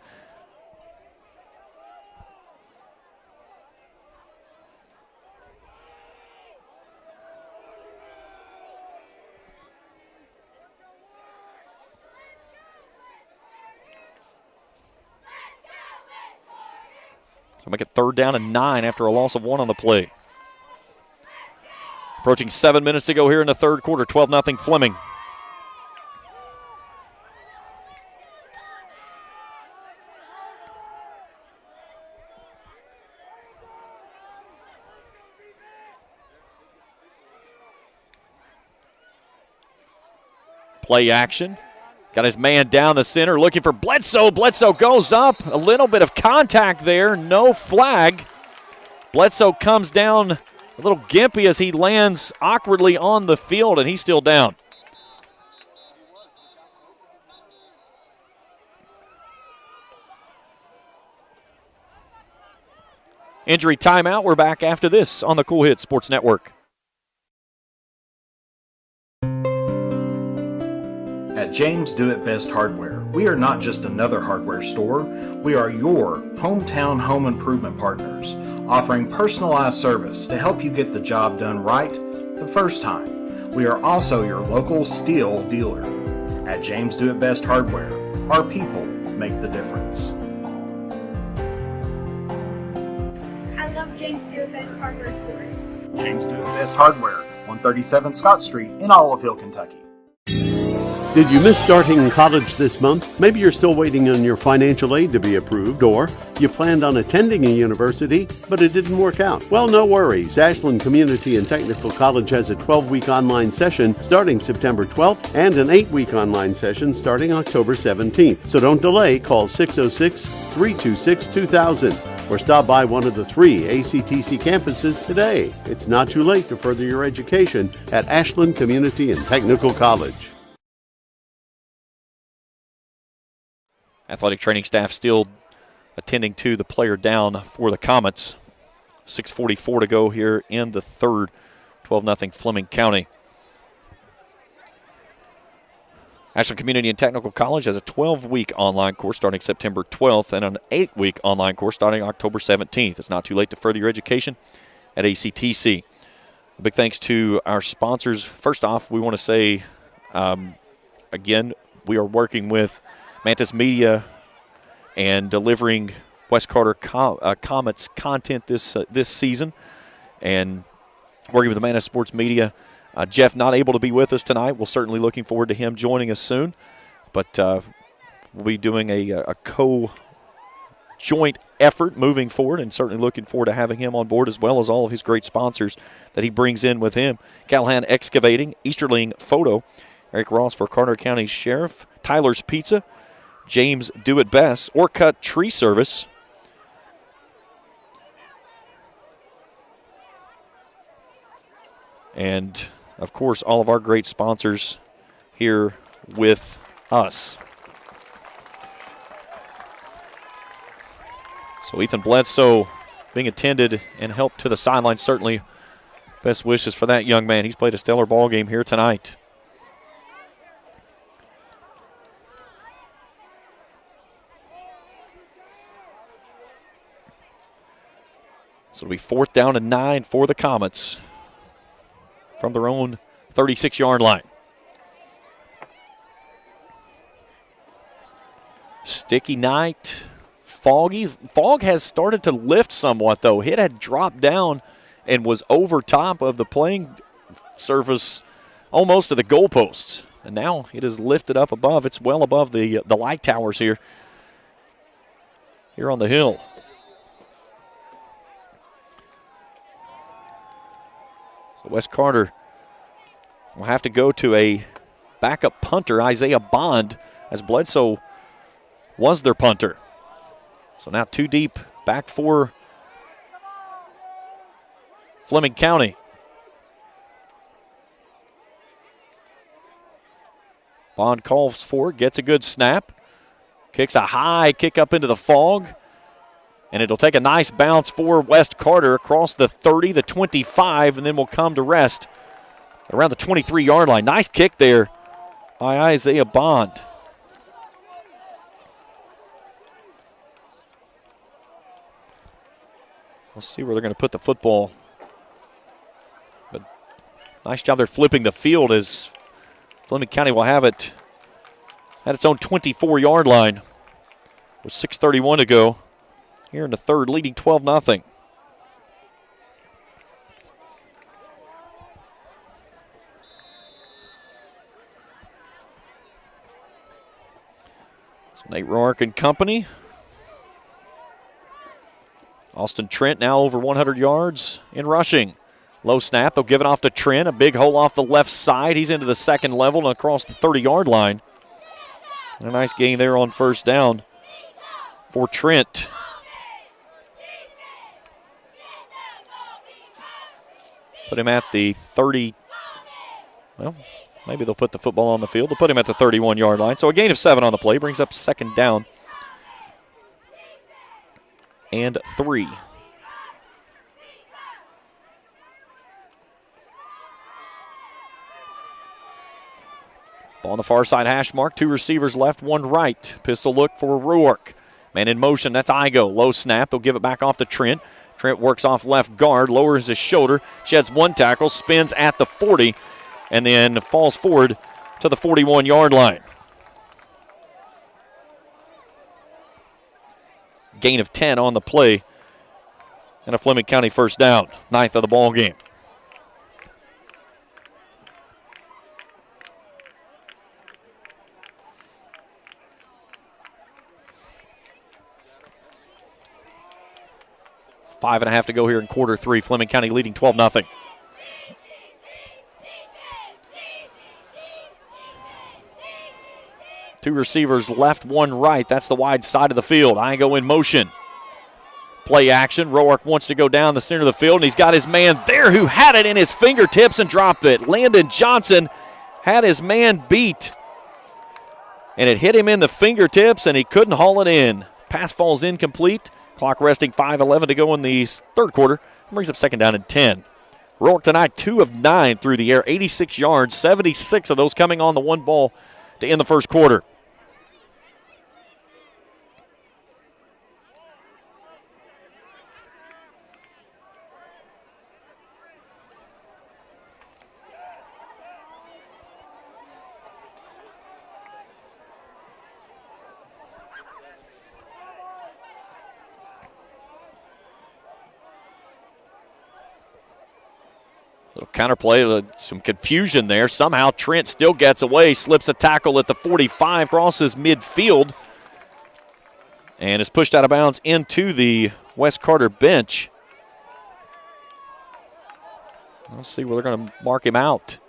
Speaker 1: So make it 3rd down and 9 after a loss of 1 on the play. Approaching 7 minutes to go here in the third quarter, 12-0 Fleming. Play action. Got his man down the center, looking for Bledsoe. Bledsoe goes up. A little bit of contact there. No flag. Bledsoe comes down a little gimpy as he lands awkwardly on the field, and he's still down. Injury timeout. We're back after this on the Cool Hits Sports Network.
Speaker 2: At James Do It Best Hardware, we are not just another hardware store, we are your hometown home improvement partners, offering personalized service to help you get the job done right the first time. We are also your local steel dealer. At James Do It Best Hardware, our people make the difference.
Speaker 13: I love James Do It Best Hardware store.
Speaker 2: James Do It Best Hardware, 137 Scott Street in Olive Hill, Kentucky.
Speaker 3: Did you miss starting college this month? Maybe you're still waiting on your financial aid to be approved, or you planned on attending a university, but it didn't work out. Well, no worries. Ashland Community and Technical College has a 12-week online session starting September 12th and an 8-week online session starting October 17th. So don't delay. Call 606-326-2000 or stop by one of the 3 ACTC campuses today. It's not too late to further your education at Ashland Community and Technical College.
Speaker 1: Athletic training staff still attending to the player down for the Comets. 6:44 to go here in the third. 12-0 Fleming County. Ashland Community and Technical College has a 12-week online course starting September 12th and an 8-week online course starting October 17th. It's not too late to further your education at ACTC. A big thanks to our sponsors. First off, we want to say, again, we are working with Mantis Media and delivering West Carter Comets content this season, and working with the Mantis Sports Media. Jeff not able to be with us tonight. We're certainly looking forward to him joining us soon, but we'll be doing a co-joint joint effort moving forward, and certainly looking forward to having him on board as well as all of his great sponsors that he brings in with him. Callahan Excavating, Easterling Photo, Eric Ross for Carter County Sheriff, Tyler's Pizza, James Do It Best, Orcut Tree Service, and, of course, all of our great sponsors here with us. So Ethan Bledsoe being attended and helped to the sideline. Certainly best wishes for that young man. He's played a stellar ball game here tonight. So it'll be 4th down and 9 for the Comets from their own 36-yard line. Sticky night, foggy. Fog has started to lift somewhat, though. It had dropped down and was over top of the playing surface almost to the goalposts. And now it is lifted up above. It's well above the light towers here on the hill. So West Carter will have to go to a backup punter, Isaiah Bond, as Bledsoe was their punter. So now 2 deep, back for Fleming County. Bond calls for it, gets a good snap, kicks a high kick up into the fog, and it'll take a nice bounce for West Carter across the 30, the 25, and then will come to rest around the 23-yard line. Nice kick there by Isaiah Bond. We'll see where they're going to put the football. But nice job there flipping the field as Fleming County will have it at its own 24-yard line with 6:31 to go here in the third, leading 12-0. So Nate Rourke and company. Austin Trent now over 100 yards in rushing. Low snap, they'll give it off to Trent. A big hole off the left side. He's into the second level and across the 30-yard line. And a nice gain there on first down for Trent. Put him at the 30. Well, maybe they'll put the football on the field. They'll put him at the 31-yard line. So a gain of 7 on the play brings up 2nd down and 3. Ball on the far side hash mark. 2 receivers left, 1 right. Pistol look for Rourke. Man in motion, that's Igo. Low snap, they'll give it back off to Trent. Trent works off left guard, lowers his shoulder, sheds 1 tackle, spins at the 40, and then falls forward to the 41-yard line. Gain of 10 on the play, and a Fleming County first down, 9th of the ball game. Five and a half to go here in quarter 3. Fleming County leading 12-0. Two receivers left, 1 right. That's the wide side of the field. Igo in motion. Play action. Rourke wants to go down the center of the field, and he's got his man there who had it in his fingertips and dropped it. Landon Johnson had his man beat, and it hit him in the fingertips, and he couldn't haul it in. Pass falls incomplete. Clock resting 5:11 to go in the third quarter. Brings up 2nd down and 10. Rourke tonight 2 of 9 through the air, 86 yards, 76 of those coming on the 1 ball to end the first quarter. Little counterplay, some confusion there. Somehow Trent still gets away, slips a tackle at the 45, crosses midfield. and is pushed out of bounds into the West Carter bench. Let's see where they're going to mark him out.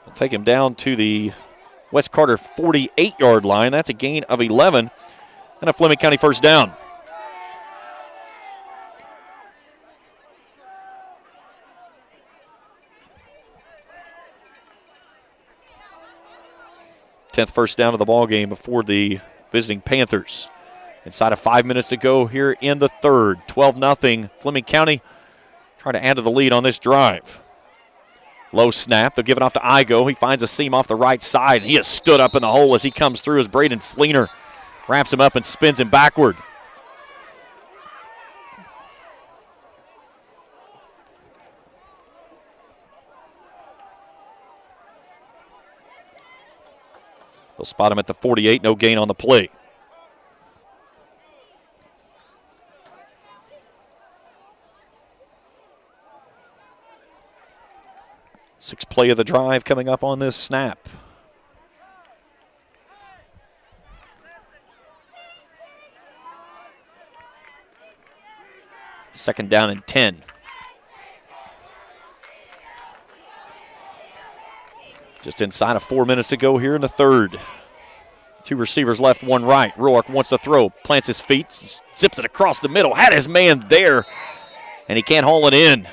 Speaker 1: They'll take him down to the West Carter 48-yard line. That's a gain of 11 and a Fleming County first down. Tenth first down of the ball game before the visiting Panthers. Inside of 5 minutes to go here in the third. 12-0 Fleming County trying to add to the lead on this drive. Low snap. They'll give it off to Igo. He finds a seam off the right side. He has stood up in the hole as he comes through as Braden Fleener wraps him up and spins him backward. They'll spot him at the 48. No gain on the play. Sixth play of the drive coming up on this snap. Second down and 10. Just inside of 4 minutes to go here in the third. Two receivers left, one right. Roark wants to throw, plants his feet, zips it across the middle, had his man there, and he can't haul it in.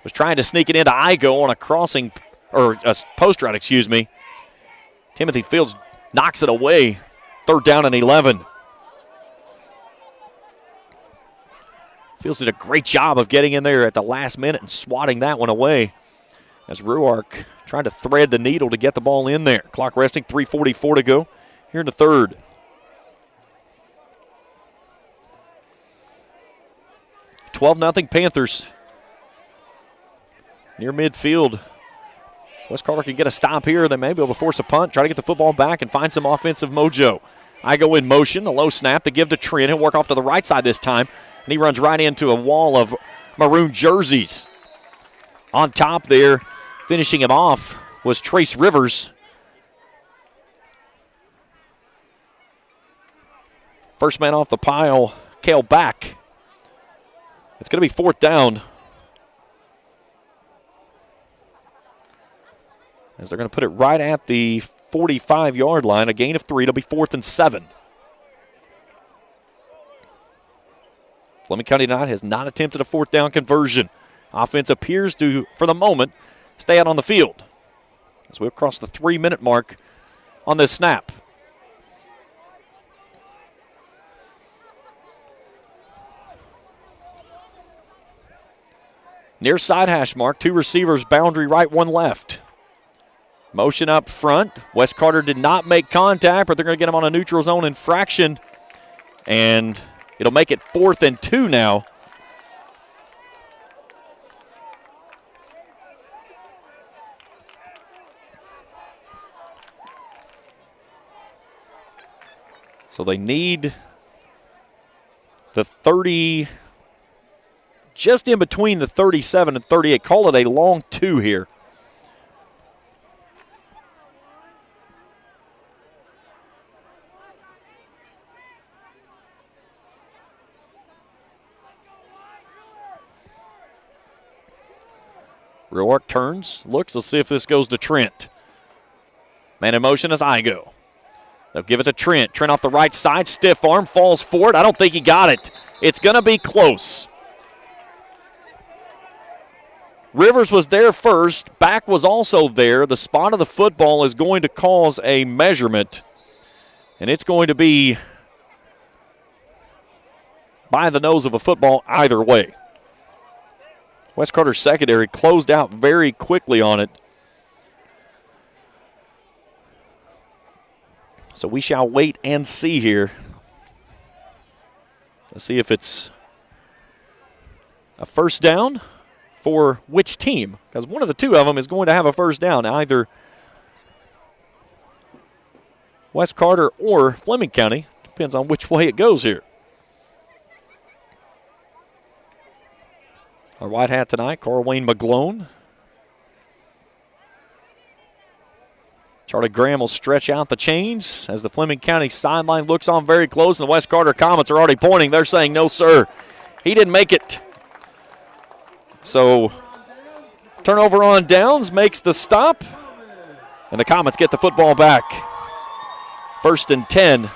Speaker 1: Was trying to sneak it into Igo on a crossing, or a post route, excuse me. Timothy Fields knocks it away. Third down and 11. Fields did a great job of getting in there at the last minute and swatting that one away as Ruark trying to thread the needle to get the ball in there. Clock resting, 3:44 to go here in the third. (12-0) Panthers. Near midfield. West Carter can get a stop here. They may be able to force a punt, try to get the football back and find some offensive mojo. Igo in motion, a low snap to give to Trent. He'll work off to the right side this time, and he runs right into a wall of maroon jerseys. On top there, finishing him off was Trace Rivers. First man off the pile, Cale Back. It's going to be fourth down. As they're going to put it right at the 45-yard line, a gain of 3. It'll be 4th and 7. Fleming County tonight has not attempted a fourth down conversion. Offense appears to, for the moment, stay out on the field. As we'll cross the 3-minute mark on this snap. Near side hash mark, two receivers, boundary right, one left. Motion up front. West Carter did not make contact, but they're going to get him on a neutral zone infraction. And it'll make it 4th and 2 now. So they need the 30, just in between the 37 and 38. Call it a long 2 here. Roark turns, looks, let's see if this goes to Trent. Man in motion is Igo. They'll give it to Trent. Trent off the right side, stiff arm, falls forward. I don't think he got it. It's going to be close. Rivers was there first. Back was also there. The spot of the football is going to cause a measurement, and it's going to be by the nose of a football either way. West Carter secondary closed out very quickly on it. So we shall wait and see here. Let's see if it's a first down for which team, because one of the two of them is going to have a first down, either West Carter or Fleming County. Depends on which way it goes here. Our white hat tonight, Carl Wayne McGlone. Charlie Graham will stretch out the chains as the Fleming County sideline looks on very close, and the West Carter Comets are already pointing. They're saying, no, sir, he didn't make it. So turnover on downs makes the stop, and the Comets get the football back. 1st and 10.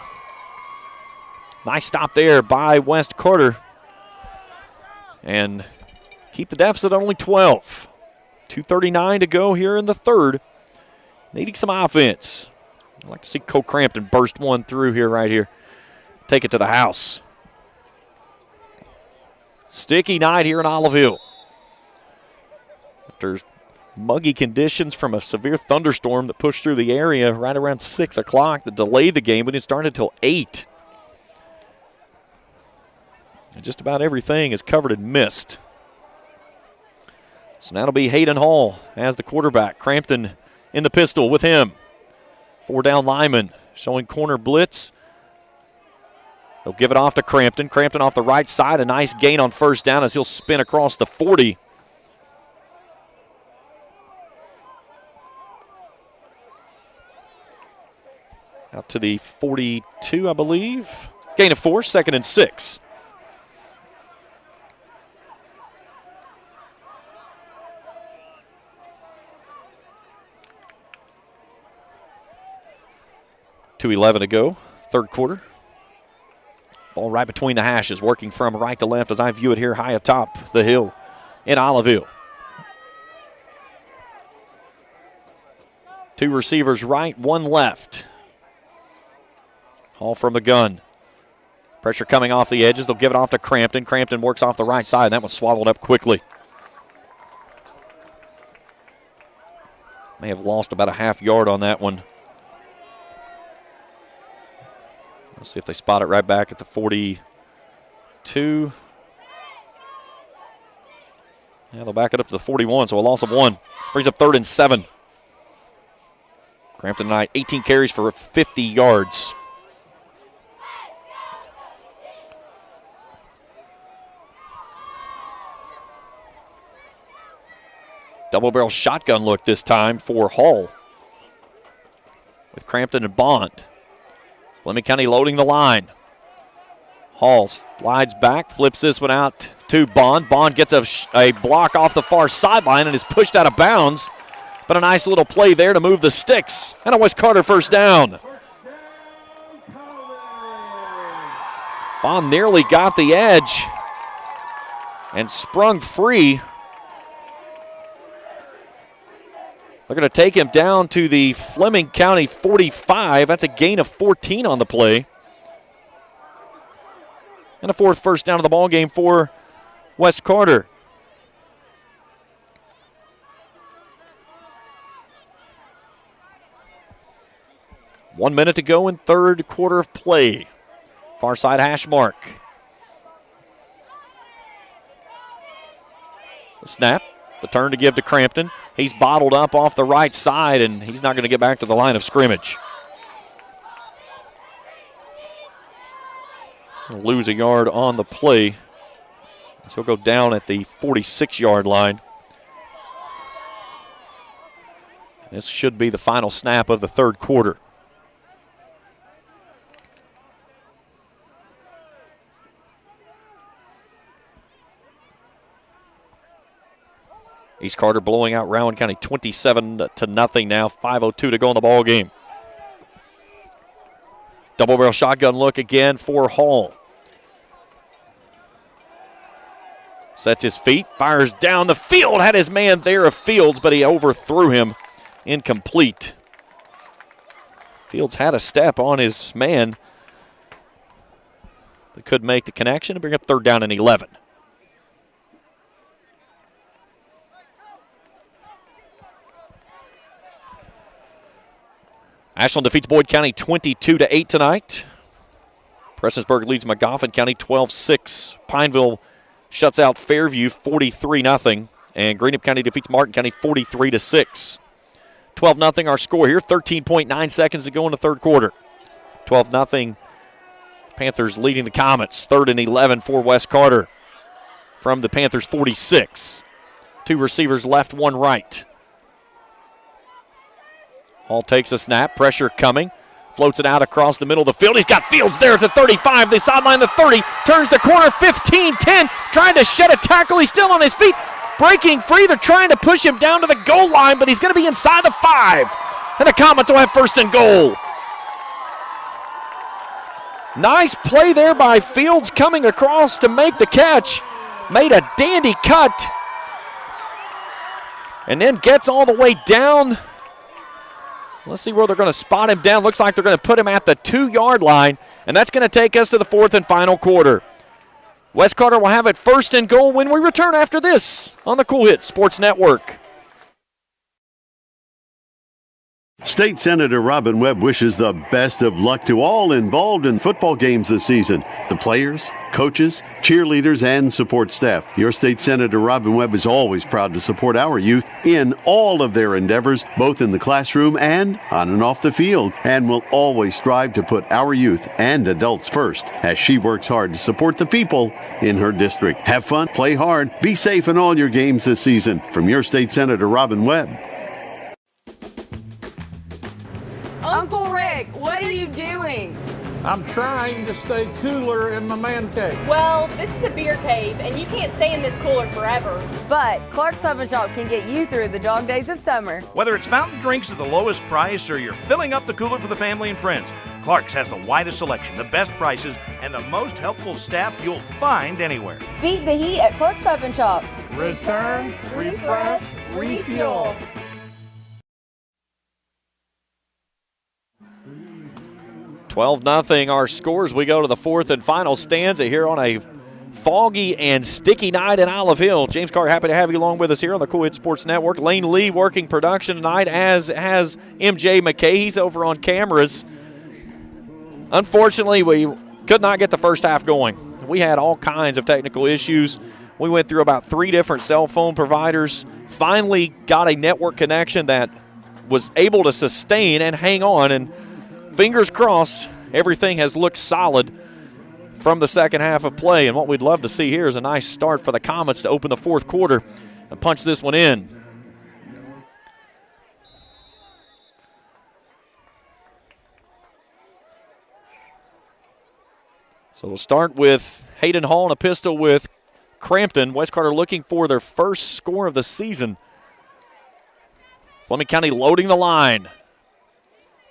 Speaker 1: Nice stop there by West Carter. And keep the deficit at only 12. 2:39 to go here in the third. Needing some offense. I'd like to see Cole Crampton burst one through here, right here. Take it to the house. Sticky night here in Olive Hill. After muggy conditions from a severe thunderstorm that pushed through the area right around 6 o'clock that delayed the game, but it started until 8. And just about everything is covered in mist. So now it'll be Hayden Hall as the quarterback. Crampton in the pistol with him. 4 down lineman showing corner blitz. They'll give it off to Crampton. Crampton off the right side. A nice gain on 1st down as he'll spin across the 40. Out to the 42, I believe. Gain of 4, 2nd and 6. .2:11 to go, third quarter. Ball right between the hashes, working from right to left as I view it here high atop the hill in Olive Hill. 2 receivers right, 1 left. Hall from the gun. Pressure coming off the edges. They'll give it off to Crampton. Crampton works off the right side. That was swallowed up quickly. May have lost about a half yard on that one. Let's see if they spot it right back at the 42. Yeah, they'll back it up to the 41, so a loss of 1. Brings up 3rd and 7. Crampton tonight, 18 carries for 50 yards. Double barrel shotgun look this time for Hall with Crampton and Bond. Fleming County loading the line. Hall slides back, flips this one out to Bond. Bond gets a block off the far sideline and is pushed out of bounds. But a nice little play there to move the sticks. And a West Carter 1st down. Bond nearly got the edge and sprung free. They're going to take him down to the Fleming County 45. That's a gain of 14 on the play. And a 4th first down of the ball game for West Carter. One minute to go in third quarter of play. Far side hash mark. The snap. The turn to give to Crampton. He's bottled up off the right side, and he's not going to get back to the line of scrimmage. He'll lose a yard on the play. So he'll go down at the 46-yard line. This should be the final snap of the third quarter. East Carter blowing out Rowan County 27-0 now. 5:02 to go in the ball game. Double barrel shotgun look again for Hall. Sets his feet, fires down the field. Had his man there of Fields, but he overthrew him. Incomplete. Fields had a step on his man, but couldn't make the connection to bring up 3rd down and 11. Ashland defeats Boyd County 22-8 tonight. Prestonsburg leads Magoffin County 12-6. Pineville shuts out Fairview 43-0. And Greenup County defeats Martin County 43-6. 12-0 our score here. 13.9 seconds to go in the third quarter. 12-0. Panthers leading the Comets. 3rd and 11 for West Carter from the Panthers 46. 2 receivers left, 1 right. Hall takes a snap, pressure coming, floats it out across the middle of the field. He's got Fields there at the 35, the sideline, the 30, turns the corner, 15, 10, trying to shed a tackle. He's still on his feet, breaking free. They're trying to push him down to the goal line, but he's going to be inside the 5. And the Comets will have first and goal. Nice play there by Fields coming across to make the catch. Made a dandy cut. And then gets all the way down. Let's see where they're going to spot him down. Looks like they're going to put him at the 2-yard line. And that's going to take us to the 4th and final quarter. West Carter will have it first and goal when we return after this on the Cool Hits Sports Network.
Speaker 3: State Senator Robin Webb wishes the best of luck to all involved in football games this season. The players, coaches, cheerleaders, and support staff. Your State Senator Robin Webb is always proud to support our youth in all of their endeavors, both in the classroom and on and off the field, and will always strive to put our youth and adults first as she works hard to support the people in her district. Have fun, play hard, be safe in all your games this season. From your State Senator Robin Webb.
Speaker 6: Uncle Rick, what are you doing?
Speaker 7: I'm trying to stay cooler in my man cave.
Speaker 6: Well, this is a beer cave, and you can't stay in this cooler forever. But Clark's Pub and Shop can get you through the dog days of summer.
Speaker 8: Whether it's fountain drinks at the lowest price or you're filling up the cooler for the family and friends, Clark's has the widest selection, the best prices, and the most helpful staff you'll find anywhere.
Speaker 6: Beat the heat at Clark's Pub and Shop.
Speaker 7: Return, refresh, refuel.
Speaker 1: 12-0 our scores. We go to the 4th and final stanza here on a foggy and sticky night in Olive Hill. James Carr, happy to have you along with us here on the Cool Hits Sports Network. Lane Lee working production tonight, as has MJ McKay. He's over on cameras. Unfortunately, we could not get the first half going. We had all kinds of technical issues. We went through about 3 different cell phone providers, finally got a network connection that was able to sustain and hang on, and fingers crossed, everything has looked solid from the second half of play. And what we'd love to see here is a nice start for the Comets to open the 4th quarter and punch this one in. So we'll start with Hayden Hall and a pistol with Crampton. West Carter looking for their first score of the season. Fleming County loading the line.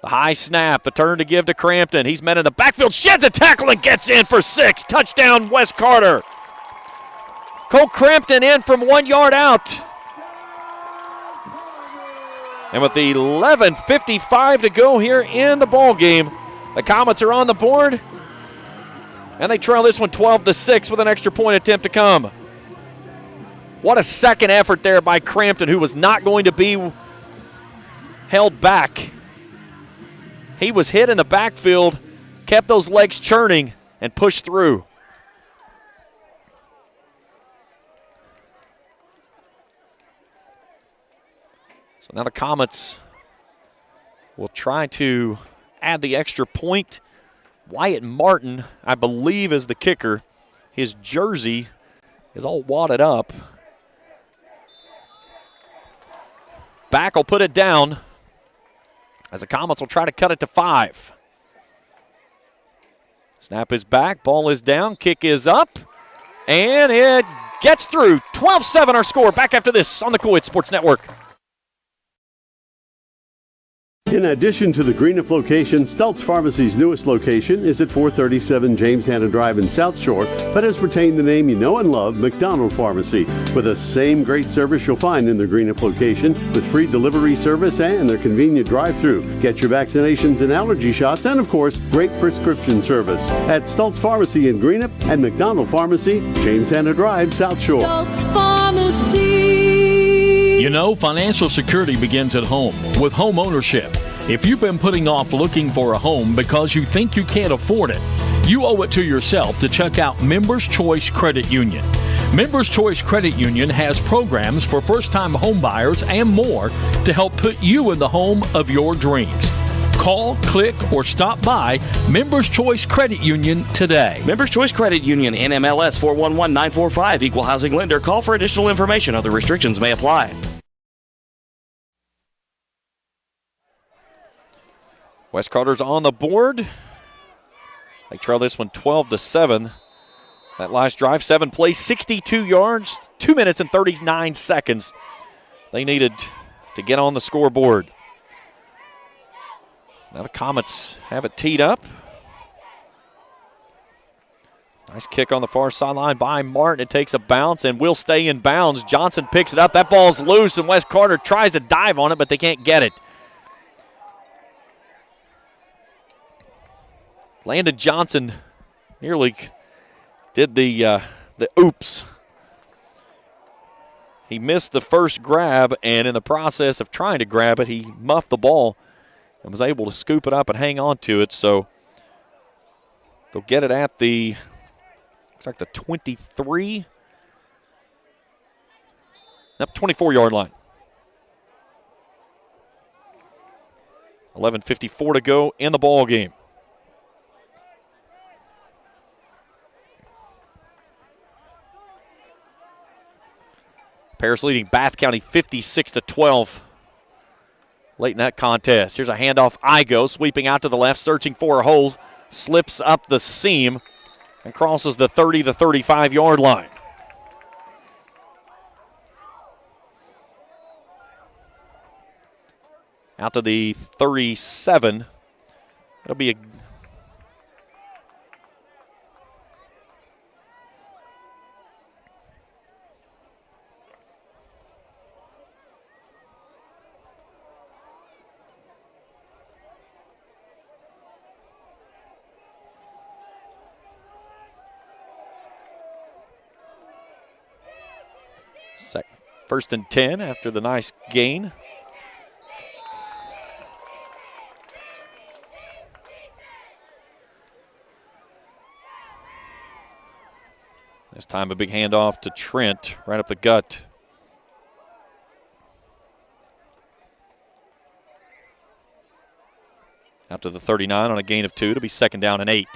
Speaker 1: The high snap, the turn to give to Crampton. He's met in the backfield, sheds a tackle and gets in for 6. Touchdown, West Carter. Cole Crampton in from 1 yard out. And with 11:55 to go here in the ball game, the Comets are on the board, and they trail this one 12-6 with an extra point attempt to come. What a second effort there by Crampton, who was not going to be held back. He was hit in the backfield, kept those legs churning, and pushed through. So now the Comets will try to add the extra point. Wyatt Martin, I believe, is the kicker. His jersey is all wadded up. Back will put it down, as the Comets will try to cut it to 5. Snap is back, ball is down, kick is up, and it gets through. 12-7 our score. Back after this on the Cool Hits Sports Network.
Speaker 3: In addition to the Greenup location, Stultz Pharmacy's newest location is at 437 James Hanna Drive in South Shore, but has retained the name you know and love, McDonald Pharmacy, with the same great service you'll find in the Greenup location, with free delivery service and their convenient drive-thru. Get your vaccinations and allergy shots, and of course, great prescription service at Stultz Pharmacy in Greenup and McDonald Pharmacy, James Hanna Drive, South Shore.
Speaker 4: Stultz Pharmacy.
Speaker 9: You know, financial security begins at home with home ownership. If you've been putting off looking for a home because you think you can't afford it, you owe it to yourself to check out Members Choice Credit Union. Members Choice Credit Union has programs for first-time home buyers and more to help put you in the home of your dreams. Call, click, or stop by Members Choice Credit Union today.
Speaker 5: Members Choice Credit Union, NMLS 411945, Equal Housing Lender. Call for additional information. Other restrictions may apply.
Speaker 1: West Carter's on the board. They trail this one 12-7. That last drive, 7 plays, 62 yards, 2 minutes and 39 seconds. They needed to get on the scoreboard. Now the Comets have it teed up. Nice kick on the far sideline by Martin. It takes a bounce and will stay in bounds. Johnson picks it up. That ball's loose, and West Carter tries to dive on it, but they can't get it. Landon Johnson nearly did the oops. He missed the first grab, and in the process of trying to grab it, he muffed the ball and was able to scoop it up and hang on to it. So they'll get it at the, looks like the 23, nope, 24-yard line. 11:54 to go in the ball game. Paris leading Bath County 56-12 late in that contest. Here's a handoff. Igo sweeping out to the left, searching for a hole, slips up the seam and crosses the 30 to 35-yard line. Out to the 37. It'll be a First and 10 after the nice gain. This time a big handoff to Trent right up the gut. Out to the 39 on a gain of 2 to be second down and 8.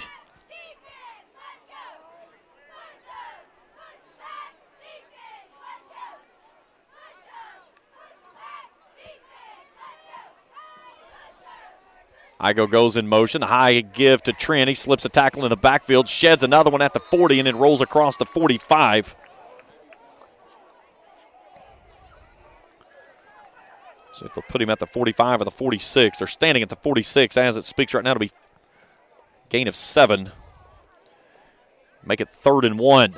Speaker 1: Igo goes in motion. The high give to Trent. He slips a tackle in the backfield, sheds another one at the 40, and then rolls across the 45. So if they'll put him at the 45 or the 46, they're standing at the 46 as it speaks right now to be gain of 7. Make it 3rd and 1.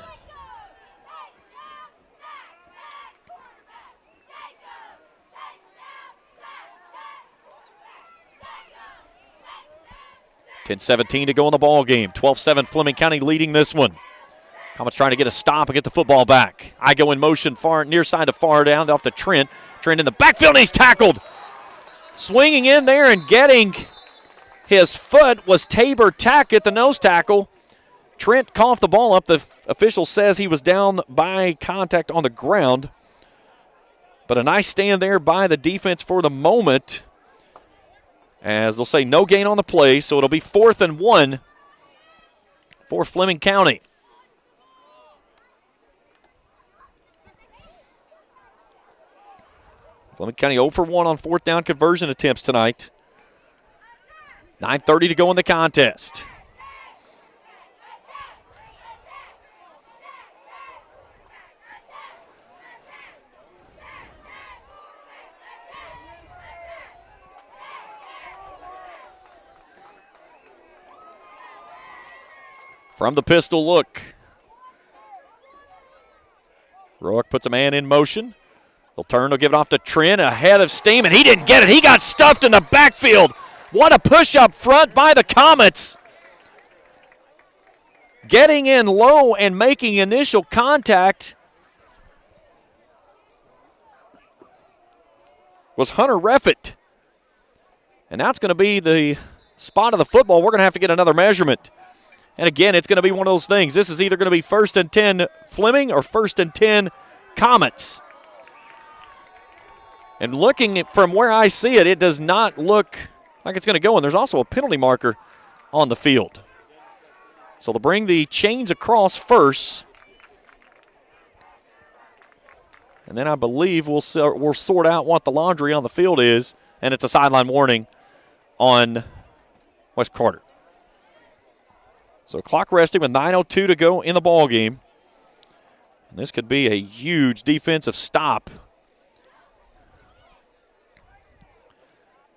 Speaker 1: .17 to go in the ball game. 12-7 Fleming County leading this one. Comets trying to get a stop and get the football back. Igo in motion far near side to far down off to Trent. Trent in the backfield, and he's tackled. Swinging in there and getting his foot was Tabor Tackett, the nose tackle. Trent coughed the ball up. The official says he was down by contact on the ground. But a nice stand there by the defense for the moment, as they'll say no gain on the play, so it'll be 4th and 1 for Fleming County. Fleming County 0 for 1 on 4th down conversion attempts tonight. 9:30 to go in the contest. From the pistol look, Rourke puts a man in motion. They'll turn, they'll give it off to Trent, ahead of steam, and he didn't get it. He got stuffed in the backfield. What a push up front by the Comets. Getting in low and making initial contact was Hunter Reffett. And that's going to be the spot of the football. We're going to have to get another measurement. And again, it's going to be one of those things. This is either going to be 1st and 10 Fleming or 1st and 10 Comets. And looking from where I see it, it does not look like it's going to go. And there's also a penalty marker on the field. So they'll bring the chains across first. And then I believe we'll sort out what the laundry on the field is. And it's a sideline warning on Wes Carter. So clock resting with 9:02 to go in the ball game. And this could be a huge defensive stop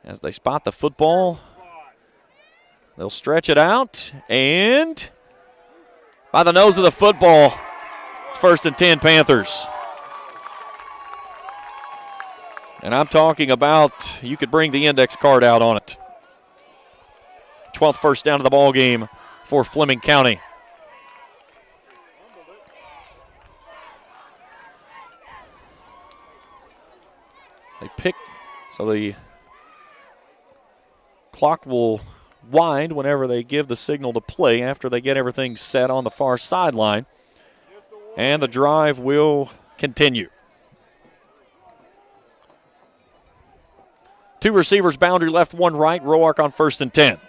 Speaker 1: as they spot the football. They'll stretch it out, and by the nose of the football, it's 1st and 10 Panthers. And I'm talking about you could bring the index card out on it. 12th first down of the ball game for Fleming County. They pick, so the clock will wind whenever they give the signal to play after they get everything set on the far sideline. And the drive will continue. 2 receivers, boundary left, 1 right. Roark on 1st and 10.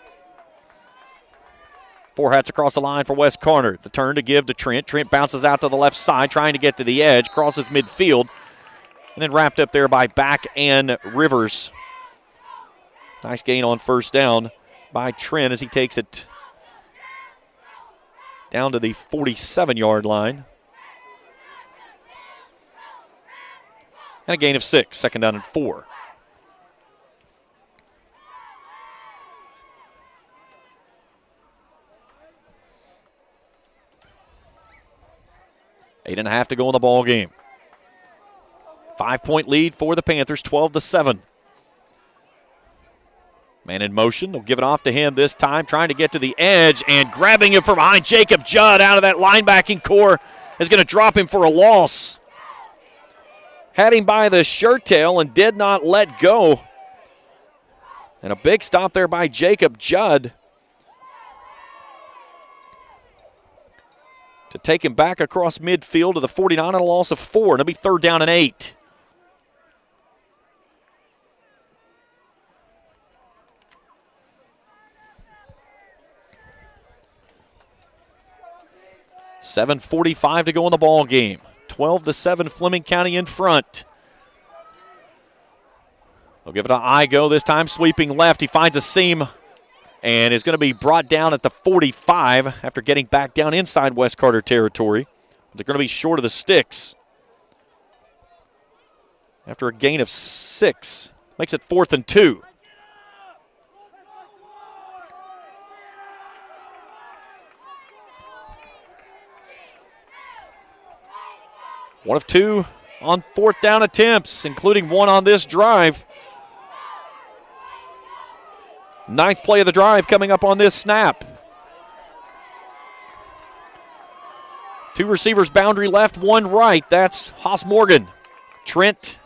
Speaker 1: 4 hats across the line for Wes Carter. The turn to give to Trent. Trent bounces out to the left side, trying to get to the edge, crosses midfield, and then wrapped up there by Back and Rivers. Nice gain on 1st down by Trent as he takes it down to the 47-yard line. And a gain of 6, 2nd down and 4. Eight and a half to go in the ball game. 5-point lead for the Panthers, 12-7. Man in motion. They'll give it off to him this time, trying to get to the edge and grabbing him from behind. Jacob Judd out of that linebacking core is going to drop him for a loss. Had him by the shirt tail and did not let go. And a big stop there by Jacob Judd to take him back across midfield to the 49 and a loss of 4. And it'll be 3rd down and 8. $7:45 to go in the ball game. 12-7, Fleming County in front. They'll give it an Igo this time, sweeping left. He finds a seam and is going to be brought down at the 45 after getting back down inside West Carter territory. They're going to be short of the sticks after a gain of 6. Makes it 4th and 2. One of 2 on 4th down attempts, including 1 on this drive. 9th play of the drive coming up on this snap. 2 receivers, boundary left, 1 right. That's Haas Morgan. Trent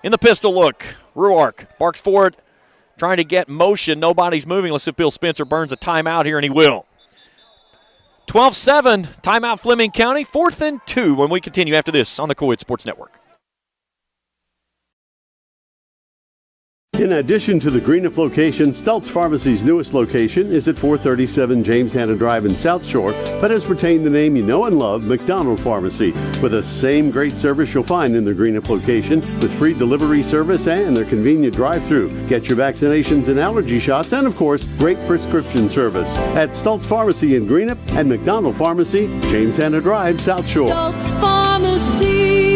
Speaker 1: in the pistol look. Ruark barks for it, trying to get motion. Nobody's moving. Let's see if Bill Spencer burns a timeout here, and he will. 12-7, timeout Fleming County, 4th and 2 when we continue after this on the Coed Sports Network.
Speaker 3: In addition to the Greenup location, Stultz Pharmacy's newest location is at 437 James Hanna Drive in South Shore, but has retained the name you know and love, McDonald Pharmacy, with the same great service you'll find in the Greenup location, with free delivery service and their convenient drive-thru. Get your vaccinations and allergy shots, and of course, great prescription service at Stultz Pharmacy in Greenup and McDonald Pharmacy, James Hanna Drive, South Shore.
Speaker 4: Stultz Pharmacy.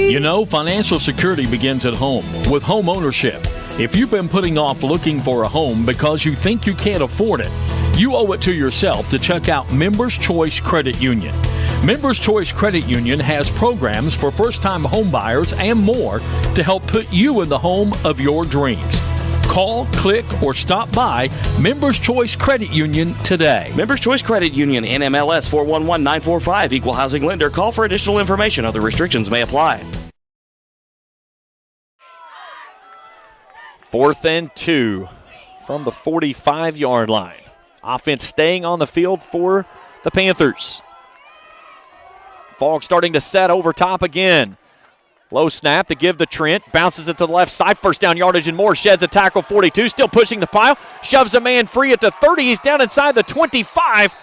Speaker 9: You know, financial security begins at home with home ownership. If you've been putting off looking for a home because you think you can't afford it, you owe it to yourself to check out Members Choice Credit Union. Members Choice Credit Union has programs for first-time home buyers and more to help put you in the home of your dreams. Call, click, or stop by Members Choice Credit Union today.
Speaker 5: Members Choice Credit Union, NMLS 411945, Equal Housing Lender. Call for additional information. Other restrictions may apply.
Speaker 1: 4th and 2 from the 45-yard line. Offense staying on the field for the Panthers. Fogg starting to set over top again. Low snap to give to Trent. Bounces it to the left side. 1st down yardage and more. Sheds a tackle. 42. Still pushing the pile. Shoves a man free at the 30. He's down inside the 25.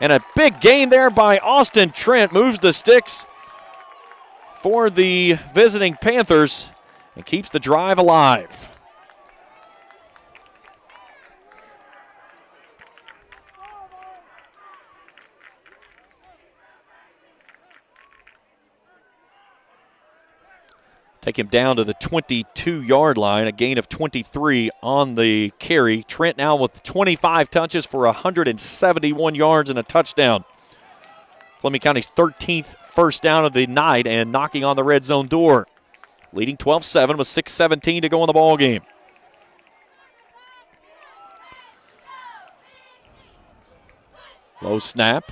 Speaker 1: And a big gain there by Austin Trent. Moves the sticks for the visiting Panthers and keeps the drive alive. Take him down to the 22-yard line, a gain of 23 on the carry. Trent now with 25 touches for 171 yards and a touchdown. Fleming County's 13th first down of the night and knocking on the red zone door. Leading 12-7 with 6:17 to go in the ball game. Low snap.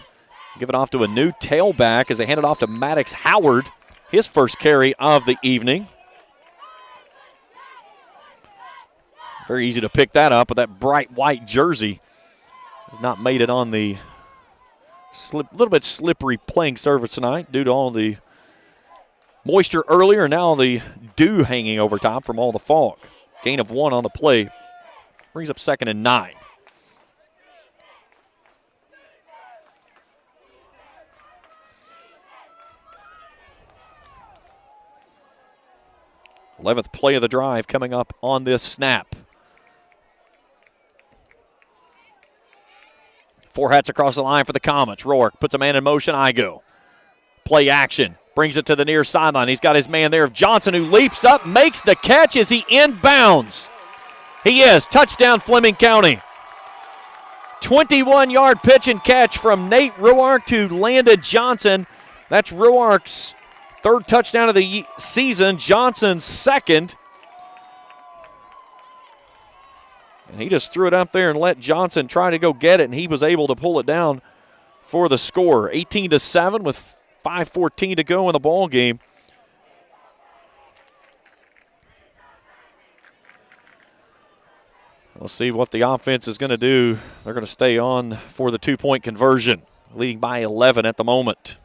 Speaker 1: Give it off to a new tailback as they hand it off to Maddox Howard. His first carry of the evening. Very easy to pick that up, but that bright white jersey has not made it on the little bit slippery playing surface tonight due to all the moisture earlier, and now the dew hanging over top from all the fog. Gain of 1 on the play. Brings up 2nd and 9. Eleventh play of the drive coming up on this snap. 4 hats across the line for the Comets. Rourke puts a man in motion. I go. Play action. Brings it to the near sideline. He's got his man there of Johnson, who leaps up, makes the catch as he inbounds. He is. Touchdown Fleming County. 21-yard pitch and catch from Nate Rourke to Landon Johnson. That's Rourke's 3rd touchdown of the season, Johnson's 2nd. And he just threw it up there and let Johnson try to go get it, and he was able to pull it down for the score. 18-7 with 5:14 to go in the ball game. We'll see what the offense is going to do. They're going to stay on for the 2-point conversion, leading by 11 at the moment.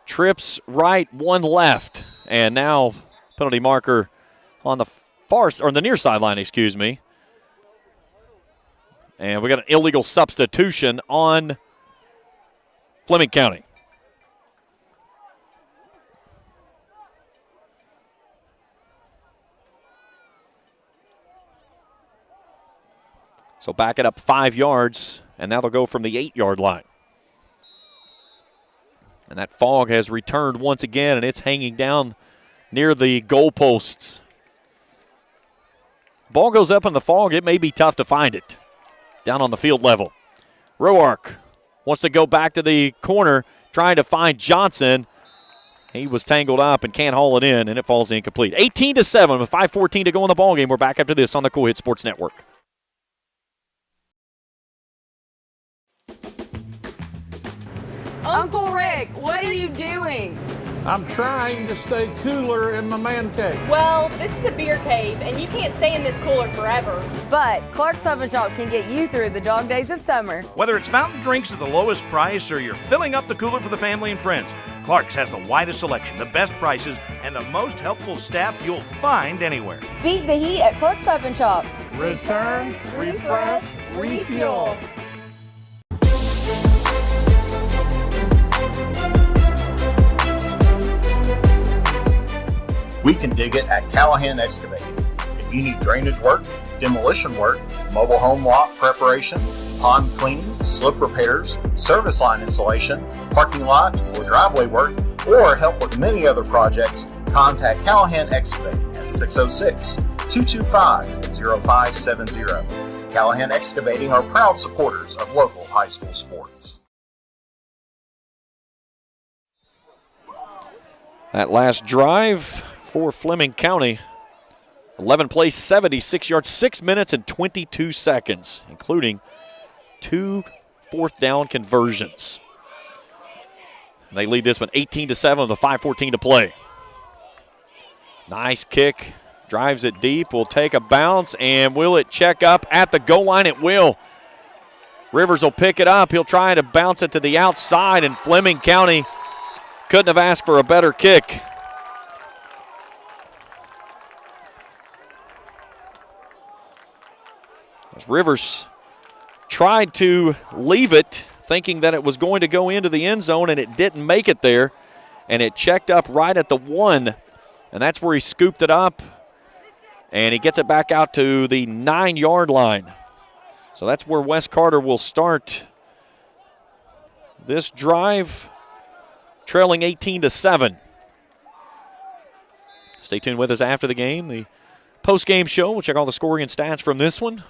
Speaker 1: Trips right, 1 left. And now penalty marker on the the near sideline, excuse me. And we got an illegal substitution on Fleming County. So back it up 5 yards, and now they'll go from the 8-yard line. And that fog has returned once again, and it's hanging down near the goalposts. Ball goes up in the fog. It may be tough to find it down on the field level. Roark wants to go back to the corner, trying to find Johnson. He was tangled up and can't haul it in, and it falls incomplete. 18-7 with 5:14 to go in the ballgame. We're back after this on the Cool Hit Sports Network.
Speaker 6: Uncle Rick, what are you doing?
Speaker 7: I'm trying to stay cooler in my man cave.
Speaker 6: Well, this is a beer cave, and you can't stay in this cooler forever. But Clark's Pub and Shop can get you through the dog days of summer.
Speaker 8: Whether it's fountain drinks at the lowest price or you're filling up the cooler for the family and friends, Clark's has the widest selection, the best prices, and the most helpful staff you'll find anywhere.
Speaker 6: Beat the heat at Clark's Pub and Shop.
Speaker 7: Return, refresh, refuel.
Speaker 2: We can dig it at Callahan Excavating. If you need drainage work, demolition work, mobile home lot preparation, pond cleaning, slip repairs, service line installation, parking lot or driveway work, or help with many other projects, contact Callahan Excavating at 606-225-0570. Callahan Excavating are proud supporters of local high school sports.
Speaker 1: That last drive for Fleming County, 11 plays, 76 yards, 6 minutes and 22 seconds, including 2 fourth-down conversions. And they lead this one 18-7 with 5:14 to play. Nice kick, drives it deep, will take a bounce, and will it check up at the goal line? It will. Rivers will pick it up. He'll try to bounce it to the outside, and Fleming County couldn't have asked for a better kick. As Rivers tried to leave it, thinking that it was going to go into the end zone, and it didn't make it there. And it checked up right at the 1, and that's where he scooped it up And he gets it back out to the 9-yard line. So that's where West Carter will start this drive, trailing 18-7. Stay tuned with us after the game. The post-game show, we'll check all the scoring and stats from this one.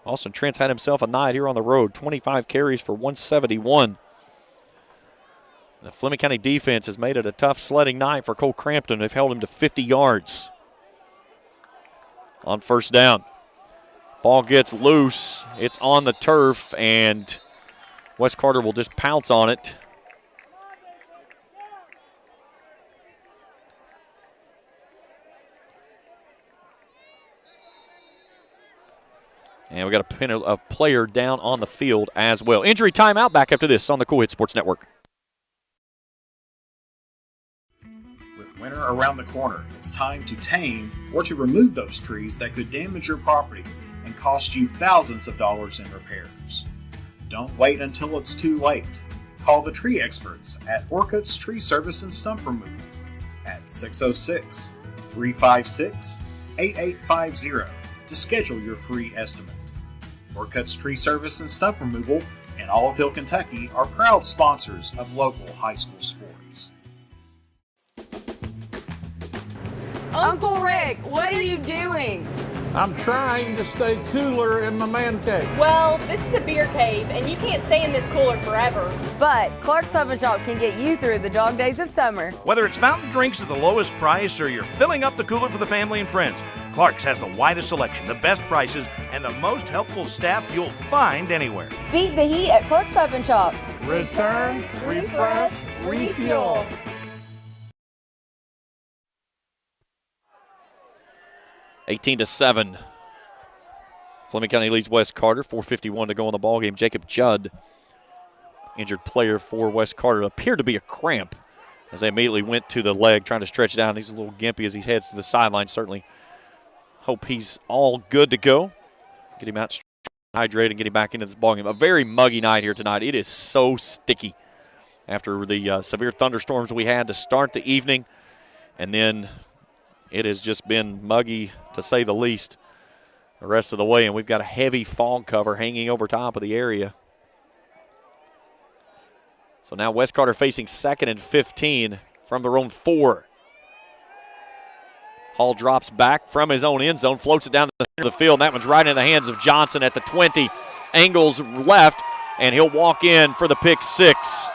Speaker 1: Austin Trent's had himself a night here on the road, 25 carries for 171. The Fleming County defense has made it a tough sledding night for Cole Crampton. They've held him to 50 yards on first down. Ball gets loose. It's on the turf, and West Carter will just pounce on it. And we got a pin a player down on the field as well. Injury timeout. Back after this on the Cool Hit Sports Network.
Speaker 2: With winter around the corner, it's time to tame or to remove those trees that could damage your property and cost you thousands of dollars in repairs. Don't wait until it's too late. Call the tree experts at Orcutt's Tree Service and Stump Removal at 606-356-8850 to schedule your free estimate. Orcutt's Tree Service and Stump Removal in Olive, Kentucky are proud sponsors of local high school sports.
Speaker 6: Uncle Rick, what are you doing?
Speaker 7: I'm trying to stay cooler in my man cave.
Speaker 6: Well, this is a beer cave, and you can't stay in this cooler forever. But Clark's Pub and Shop can get you through the dog days of summer.
Speaker 8: Whether it's fountain drinks at the lowest price or you're filling up the cooler for the family and friends, Clark's has the widest selection, the best prices, and the most helpful staff you'll find anywhere.
Speaker 6: Beat the heat at Clark's Pub and Shop.
Speaker 7: Return, refresh, refuel.
Speaker 1: 18-7. Fleming County leads West Carter. 4:51 to go in the ballgame. Jacob Judd, injured player for West Carter, appeared to be a cramp as they immediately went to the leg, trying to stretch it down. He's a little gimpy as he heads to the sideline. Certainly hope he's all good to go. Get him out hydrated and get him back into this ballgame. A very muggy night here tonight. It is so sticky after the severe thunderstorms we had to start the evening, and then it has just been muggy, to say the least, the rest of the way, and we've got a heavy fog cover hanging over top of the area. So now West Carter facing 2nd and 15 from their own 4. Hall drops back from his own end zone, floats it down the center of the field, and that one's right in the hands of Johnson at the 20. Angles left, and he'll walk in for the pick 6.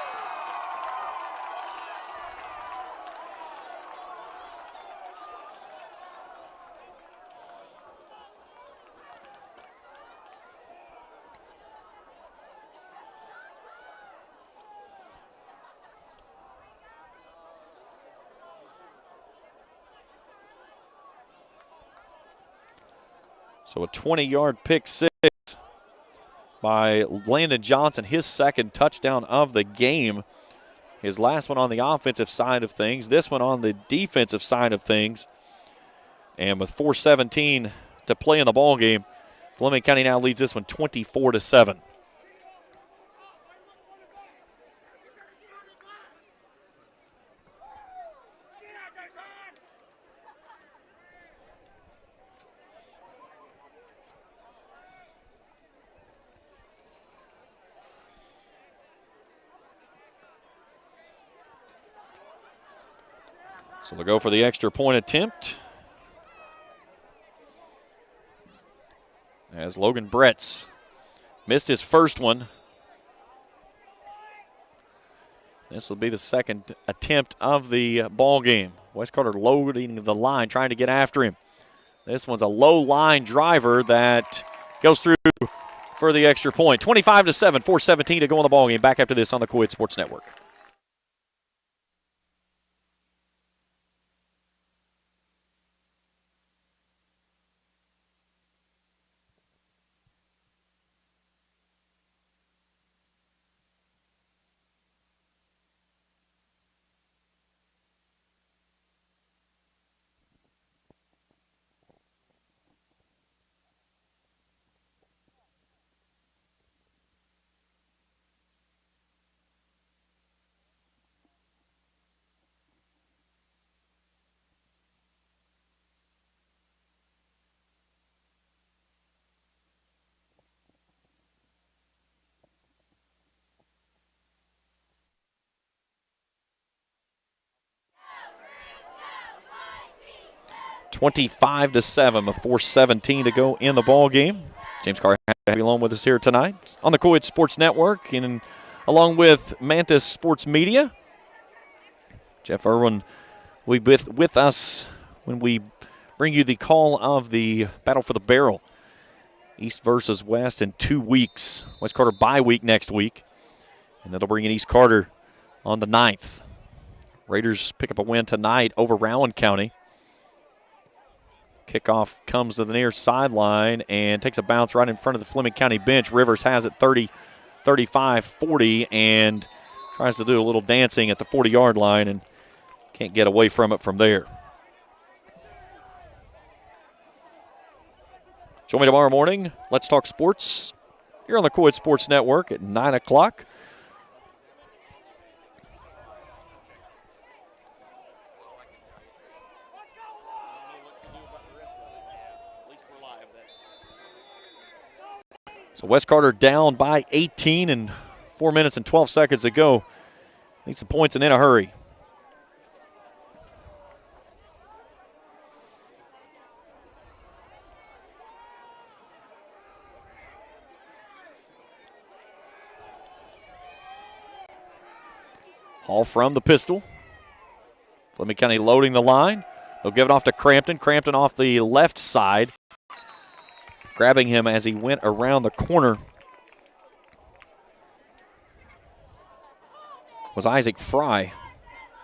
Speaker 1: So a 20-yard pick 6 by Landon Johnson, his 2nd touchdown of the game. His last one on the offensive side of things, this one on the defensive side of things. And with 4:17 to play in the ballgame, Fleming County now leads this one 24-7. So they'll go for the extra point attempt, as Logan Bretz missed his first one. This will be the 2nd attempt of the ball game. West Carter loading the line, trying to get after him. This one's a low line driver that goes through for the extra point. 25-7, 4:17 to go in the ball game. Back after this on the Cool Hit Sports Network. 25-7 with 4:17 to go in the ball game. James Carr happy along with us here tonight on the Coed Sports Network and along with Mantis Sports Media. Jeff Irwin will be with us when we bring you the call of the Battle for the Barrel. East versus West in 2 weeks. West Carter bye week next week. And that'll bring in East Carter on the 9th. Raiders pick up a win tonight over Rowan County. Kickoff comes to the near sideline and takes a bounce right in front of the Fleming County bench. Rivers has it 35-40 and tries to do a little dancing at the 40-yard line and can't get away from it from there. Join me tomorrow morning. Let's talk sports here on the Coed Sports Network at 9 o'clock. So West Carter down by 18 and 4 minutes and 12 seconds to go. Need some points and in a hurry. Hall from the pistol. Fleming County loading the line. They'll give it off to Crampton. Crampton off the left side. Grabbing him as he went around the corner was Isaac Fry.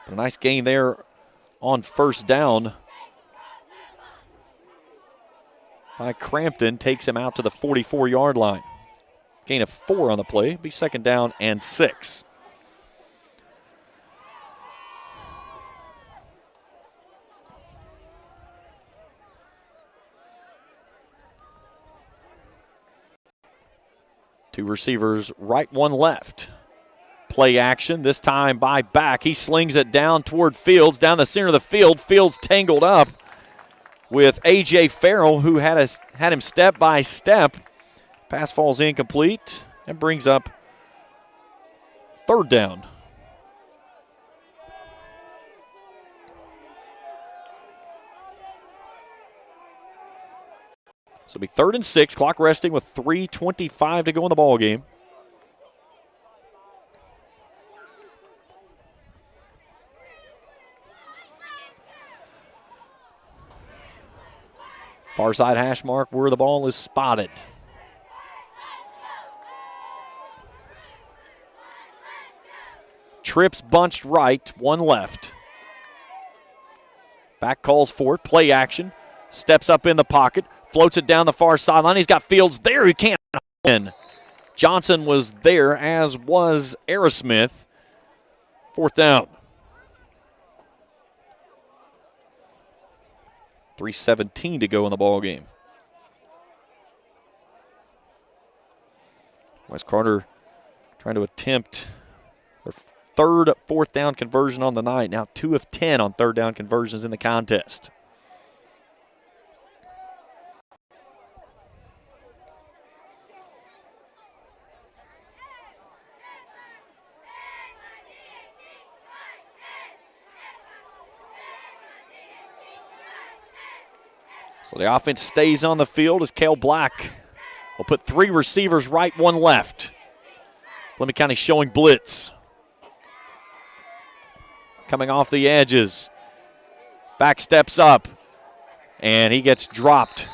Speaker 1: But a nice gain there on first down by Crampton. Takes him out to the 44-yard line. Gain of 4 on the play. Be second down and 6. Two receivers, right, one left. Play action, this time by Back. He slings it down toward Fields, down the center of the field. Fields tangled up with A.J. Farrell, who had him step by step. Pass falls incomplete and brings up third down. So it'll be 3rd and 6, clock resting with 3:25 to go in the ball game. Far side hash mark where the ball is spotted. Trips bunched right, one left. Back calls for it, play action, steps up in the pocket. Floats it down the far sideline. He's got Fields there. He can't win. Johnson was there, as was Aerosmith. 4th down. 3:17 to go in the ball game. West Carter trying to attempt their 3rd 4th down conversion on the night. Now 2 of 10 on 3rd down conversions in the contest. So the offense stays on the field as Cale Black will put 3 receivers right, 1 left. Fleming County showing blitz. Coming off the edges. Back steps up, and he gets dropped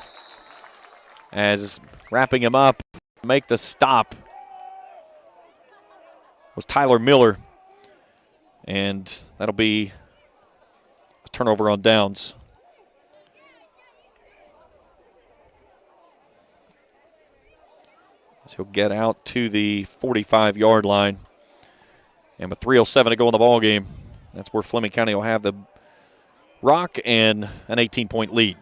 Speaker 1: as wrapping him up to make the stop was Tyler Miller, and that'll be a turnover on downs. So he'll get out to the 45-yard line. And with 3:07 to go in the ball game, that's where Fleming County will have the rock and an 18-point lead.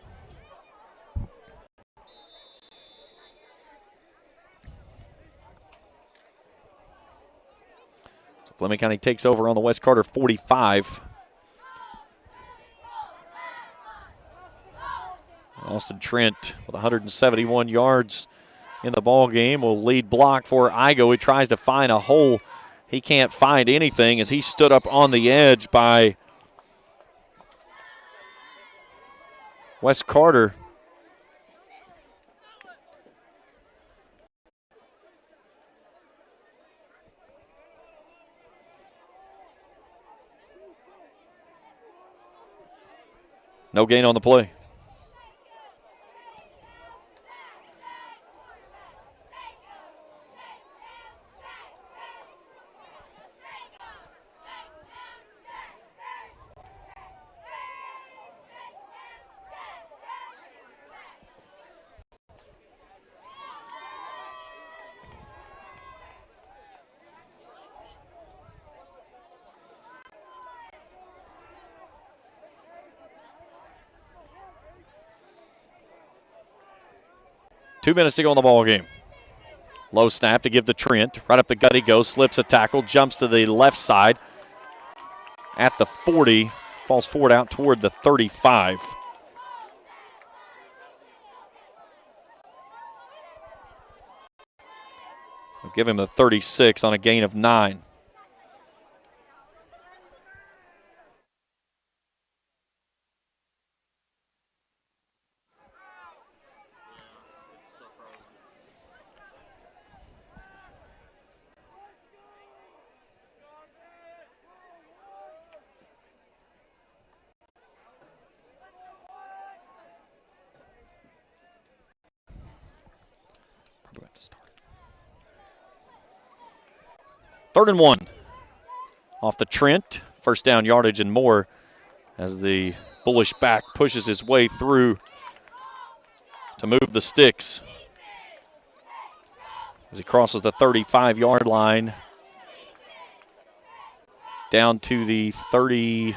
Speaker 1: So Fleming County takes over on the West Carter 45. Austin Trent with 171 yards in the ball game will lead block for Igo. He tries to find a hole. He can't find anything as he stood up on the edge by Wes Carter no gain on the play. Two minutes to go in the ball game. Low snap to give to Trent. Right up the gut he goes, slips a tackle, jumps to the left side at the 40, falls forward out toward the 35. We'll give him a 36 on a gain of 9. Third and 1 off the Trent. First down yardage and more as the bullish back pushes his way through to move the sticks. As he crosses the 35-yard line down to the 30.